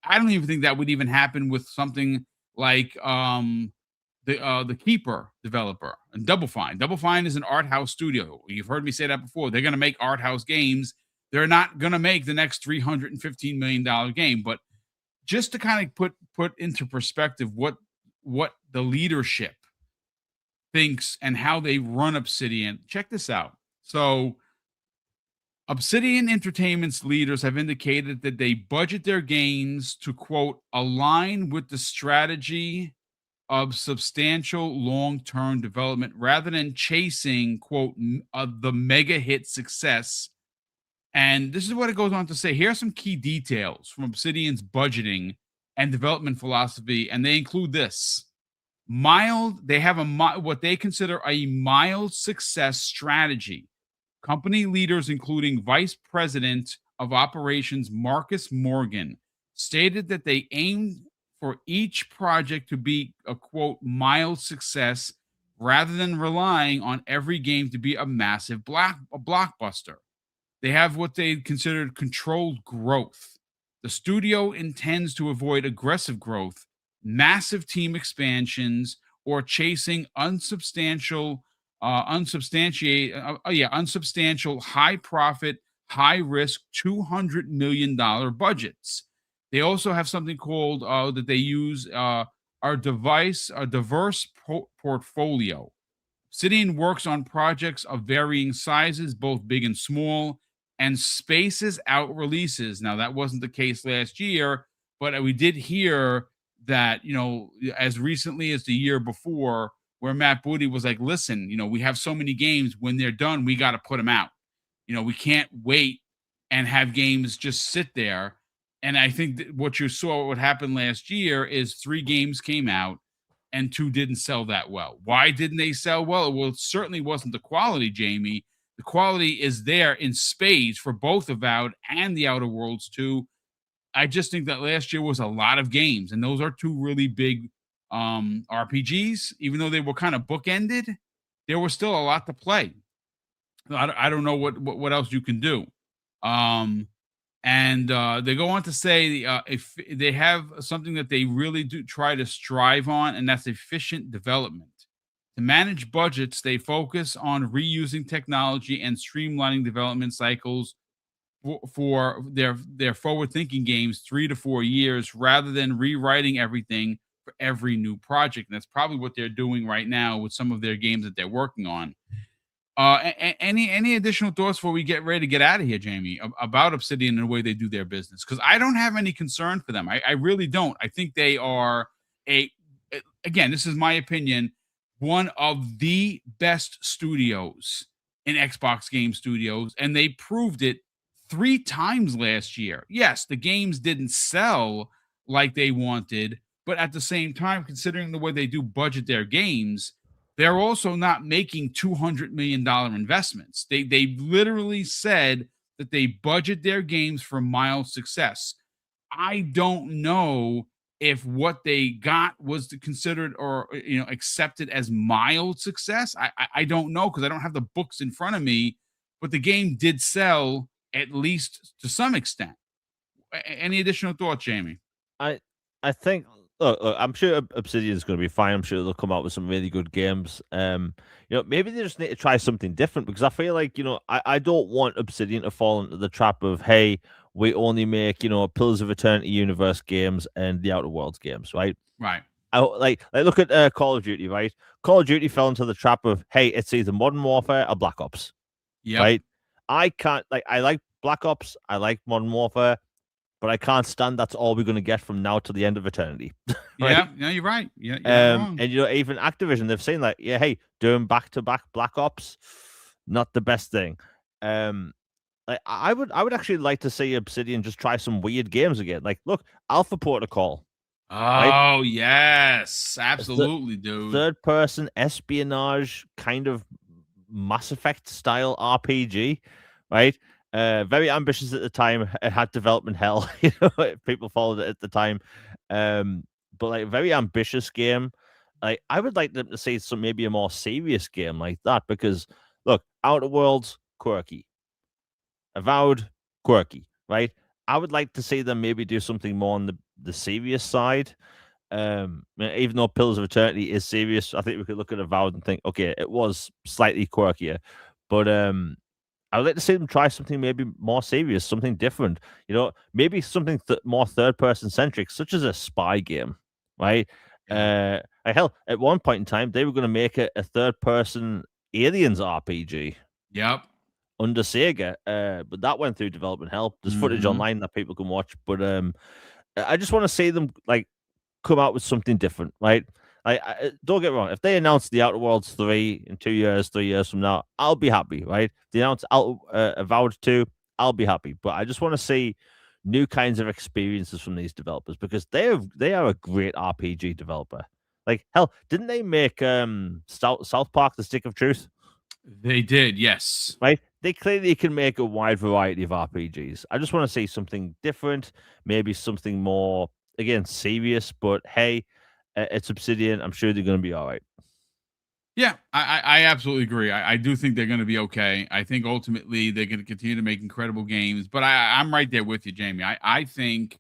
I don't even think that would even happen with something like the Keeper developer and Double Fine. Double Fine is an art house studio. You've heard me say that before. They're going to make art house games. They're not going to make the next $315 million game. But just to kind of put into perspective what the leadership thinks and how they run Obsidian, check this out. So Obsidian Entertainment's leaders have indicated that they budget their gains to, quote, align with the strategy of substantial long-term development rather than chasing, quote, the mega hit success. And this is what it goes on to say. Here are some key details from Obsidian's budgeting and development philosophy, and they include this. They have what they consider a mild success strategy. Company leaders, including Vice President of Operations Marcus Morgan, stated that they aimed for each project to be a quote mild success rather than relying on every game to be a massive blockbuster. They have what they considered controlled growth. The studio intends to avoid aggressive growth, massive team expansions, or chasing unsubstantial, high profit, high risk $200 million budgets. They also have something called that they use our diverse portfolio. Obsidian works on projects of varying sizes, both big and small, and spaces out releases. Now, that wasn't the case last year, but we did hear that, as recently as the year before, where Matt Booty was like, listen, we have so many games. When they're done, we got to put them out. We can't wait and have games just sit there. And I think that what you saw, what happened last year, is 3 games came out and 2 didn't sell that well. Why didn't they sell well? Well, it certainly wasn't the quality, Jamie. The quality is there in spades for both Avowed and the Outer Worlds 2. I just think that last year was a lot of games, and those are 2 really big RPGs. Even though they were kind of bookended, there was still a lot to play. I don't know what else you can do. And they go on to say if they have something that they really do try to strive on, and that's efficient development. To manage budgets, they focus on reusing technology and streamlining development cycles for their forward-thinking games 3 to 4 years, rather than rewriting everything for every new project. And that's probably what they're doing right now with some of their games that they're working on. Any additional thoughts before we get ready to get out of here, Jamie, about Obsidian and the way they do their business? Because I don't have any concern for them. I really don't. I think they are again, this is my opinion, one of the best studios in Xbox Game Studios, and they proved it 3 times last year. Yes, the games didn't sell like they wanted, but at the same time, considering the way they do budget their games, they're also not making $200 million investments. They literally said that they budget their games for mild success. I don't know if what they got was considered or accepted as mild success. I don't know, because I don't have the books in front of me, but the game did sell, at least to some extent. Any additional thoughts, Jamie? I think look, I'm sure Obsidian's going to be fine. I'm sure they'll come out with some really good games. Maybe they just need to try something different, because I feel like, I don't want Obsidian to fall into the trap of, hey, we only make, Pillars of Eternity universe games and the Outer Worlds games, right? Right. Like look at Call of Duty, right? Call of Duty fell into the trap of, hey, it's either Modern Warfare or Black Ops. Yeah. Right? I like Black Ops, I like Modern Warfare, but I can't stand that's all we're going to get from now to the end of eternity. Right? Yeah, you're right. Yeah, you're wrong. And even Activision, they've seen like, yeah, hey, doing back-to-back Black Ops, not the best thing. I would actually like to see Obsidian just try some weird games again. Like, look, Alpha Protocol. Oh, right? Yes, absolutely, dude. Third-person espionage kind of Mass Effect style RPG, right? Very ambitious at the time. It had development hell. People followed it at the time. But like, very ambitious game. Like, I would like them to see maybe a more serious game like that, because look, Outer Worlds, quirky. Avowed, quirky, right? I would like to see them maybe do something more on the serious side. Even though Pillars of Eternity is serious, I think we could look at Avowed and think, okay, it was slightly quirkier, but I would like to see them try something maybe more serious, something different. Maybe something more third-person centric, such as a spy game, right? Yeah. Hell, at one point in time, they were going to make a third-person Aliens RPG. Yep. Under Sega, but that went through development hell. There's footage online that people can watch, but I just want to see them like come out with something different, right? Don't get me wrong. If they announce the Outer Worlds 3 in 2 years, 3 years from now, I'll be happy, right? If they announce Avowed 2, I'll be happy. But I just want to see new kinds of experiences from these developers, because they are a great RPG developer. Like, hell, didn't they make South Park: The Stick of Truth? They did, yes. Right? They clearly can make a wide variety of RPGs. I just want to see something different, maybe something more, again, serious. But hey, it's Obsidian. I'm sure they're going to be all right. Yeah, I absolutely agree. I do think they're going to be okay. I think ultimately they're going to continue to make incredible games. But I'm right there with you, Jamie. I think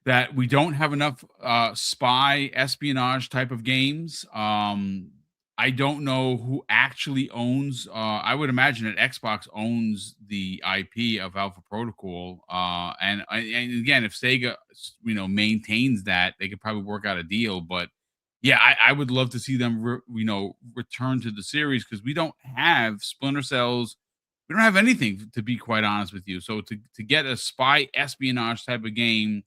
that we don't have enough spy espionage type of games. I don't know who actually owns. I would imagine that Xbox owns the IP of Alpha Protocol. And again, if Sega, maintains that, they could probably work out a deal. But yeah, I would love to see them, return to the series because we don't have Splinter Cells. We don't have anything, to be quite honest with you. So to get a spy espionage type of game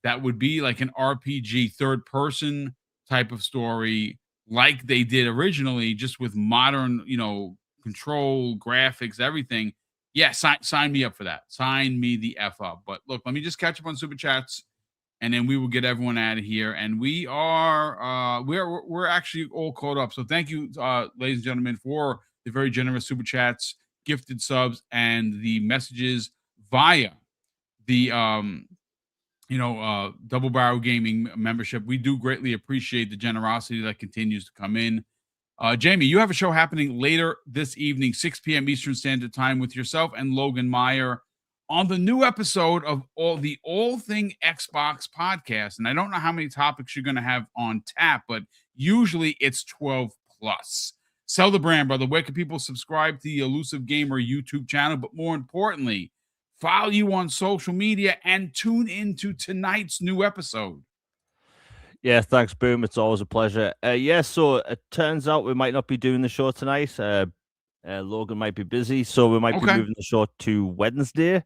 that would be like an RPG third person type of story, like they did originally, just with modern, control, graphics, everything. Yeah, sign me up for that. Sign me the F up. But look, let me just catch up on super chats and then we will get everyone out of here. And we're actually all caught up. So thank you, ladies and gentlemen, for the very generous super chats, gifted subs, and the messages via the Double Barrel Gaming membership. We do greatly appreciate the generosity that continues to come in. Jamie, you have a show happening later this evening, 6 p.m. Eastern Standard Time, with yourself and Logan Meyer on the new episode of All Thing Xbox podcast. And I don't know how many topics you're going to have on tap, but usually it's 12 plus. Sell the brand, brother. Where can people subscribe to the Elusive Gamer YouTube channel? But more importantly, follow you on social media and tune into tonight's new episode. Yeah, thanks, Boom. It's always a pleasure. So it turns out we might not be doing the show tonight. Logan might be busy, so we might be moving the show to Wednesday.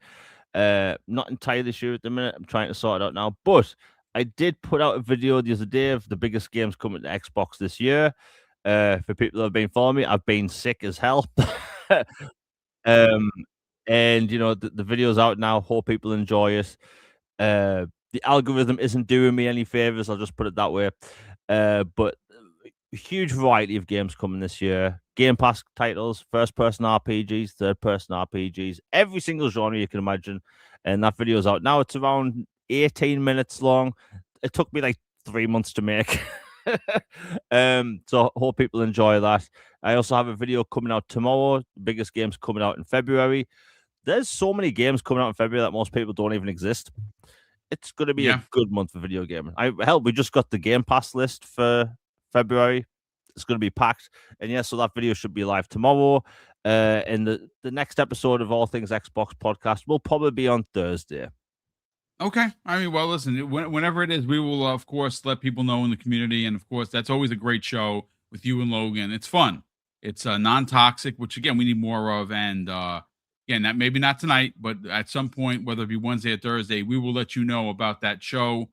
Not entirely sure at the minute. I'm trying to sort it out now. But I did put out a video the other day of the biggest games coming to Xbox this year. For people that have been following me, I've been sick as hell. And the video's out now. Hope people enjoy it. The algorithm isn't doing me any favors. I'll just put it that way. But a huge variety of games coming this year. Game Pass titles, first-person RPGs, third-person RPGs, every single genre you can imagine. And that video's out now. It's around 18 minutes long. It took me like 3 months to make. So hope people enjoy that. I also have a video coming out tomorrow. The biggest games coming out in February. There's so many games coming out in February that most people don't even exist. It's going to be a good month for video gaming. We just got the Game Pass list for February. It's going to be packed. And so that video should be live tomorrow. And the next episode of All Things Xbox podcast will probably be on Thursday. Okay. I mean, well, listen, whenever it is, we will, of course, let people know in the community. And of course, that's always a great show with you and Logan. It's fun. It's non-toxic, which again, we need more of. And again, that maybe not tonight, but at some point, whether it be Wednesday or Thursday, we will let you know about that show.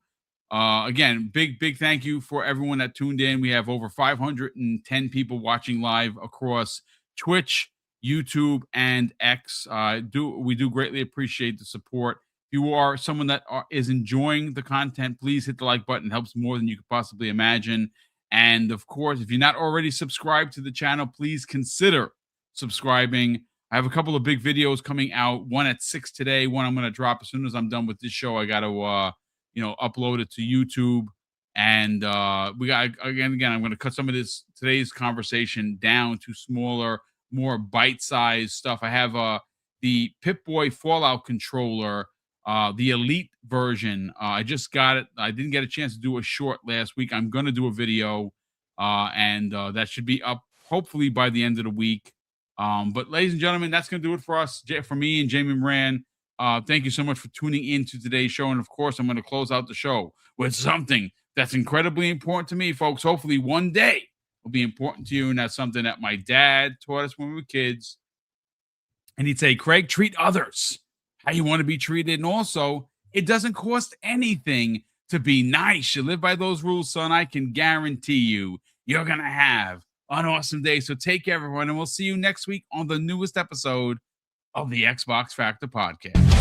Again, big thank you for everyone that tuned in. We have over 510 people watching live across Twitch, YouTube, and X. We do greatly appreciate the support. If you are someone that is enjoying the content, please hit the like button. It helps more than you could possibly imagine. And of course, if you're not already subscribed to the channel, please consider subscribing. I have a couple of big videos coming out. One at 6 today. One I'm going to drop as soon as I'm done with this show. I got to, upload it to YouTube. And we got again. I'm going to cut some of today's conversation down to smaller, more bite-sized stuff. I have the Pip-Boy Fallout controller, the Elite version. I just got it. I didn't get a chance to do a short last week. I'm going to do a video, and that should be up hopefully by the end of the week. But ladies and gentlemen, that's going to do it for us, for me and Jamie Moran. Thank you so much for tuning into today's show. And of course, I'm going to close out the show with something that's incredibly important to me, folks. Hopefully one day will be important to you. And that's something that my dad taught us when we were kids. And he'd say, Craig, treat others how you want to be treated. And also, it doesn't cost anything to be nice. You live by those rules, son. I can guarantee you're going to have an awesome day. So take care, everyone, and we'll see you next week on the newest episode of the Xbox Factor podcast.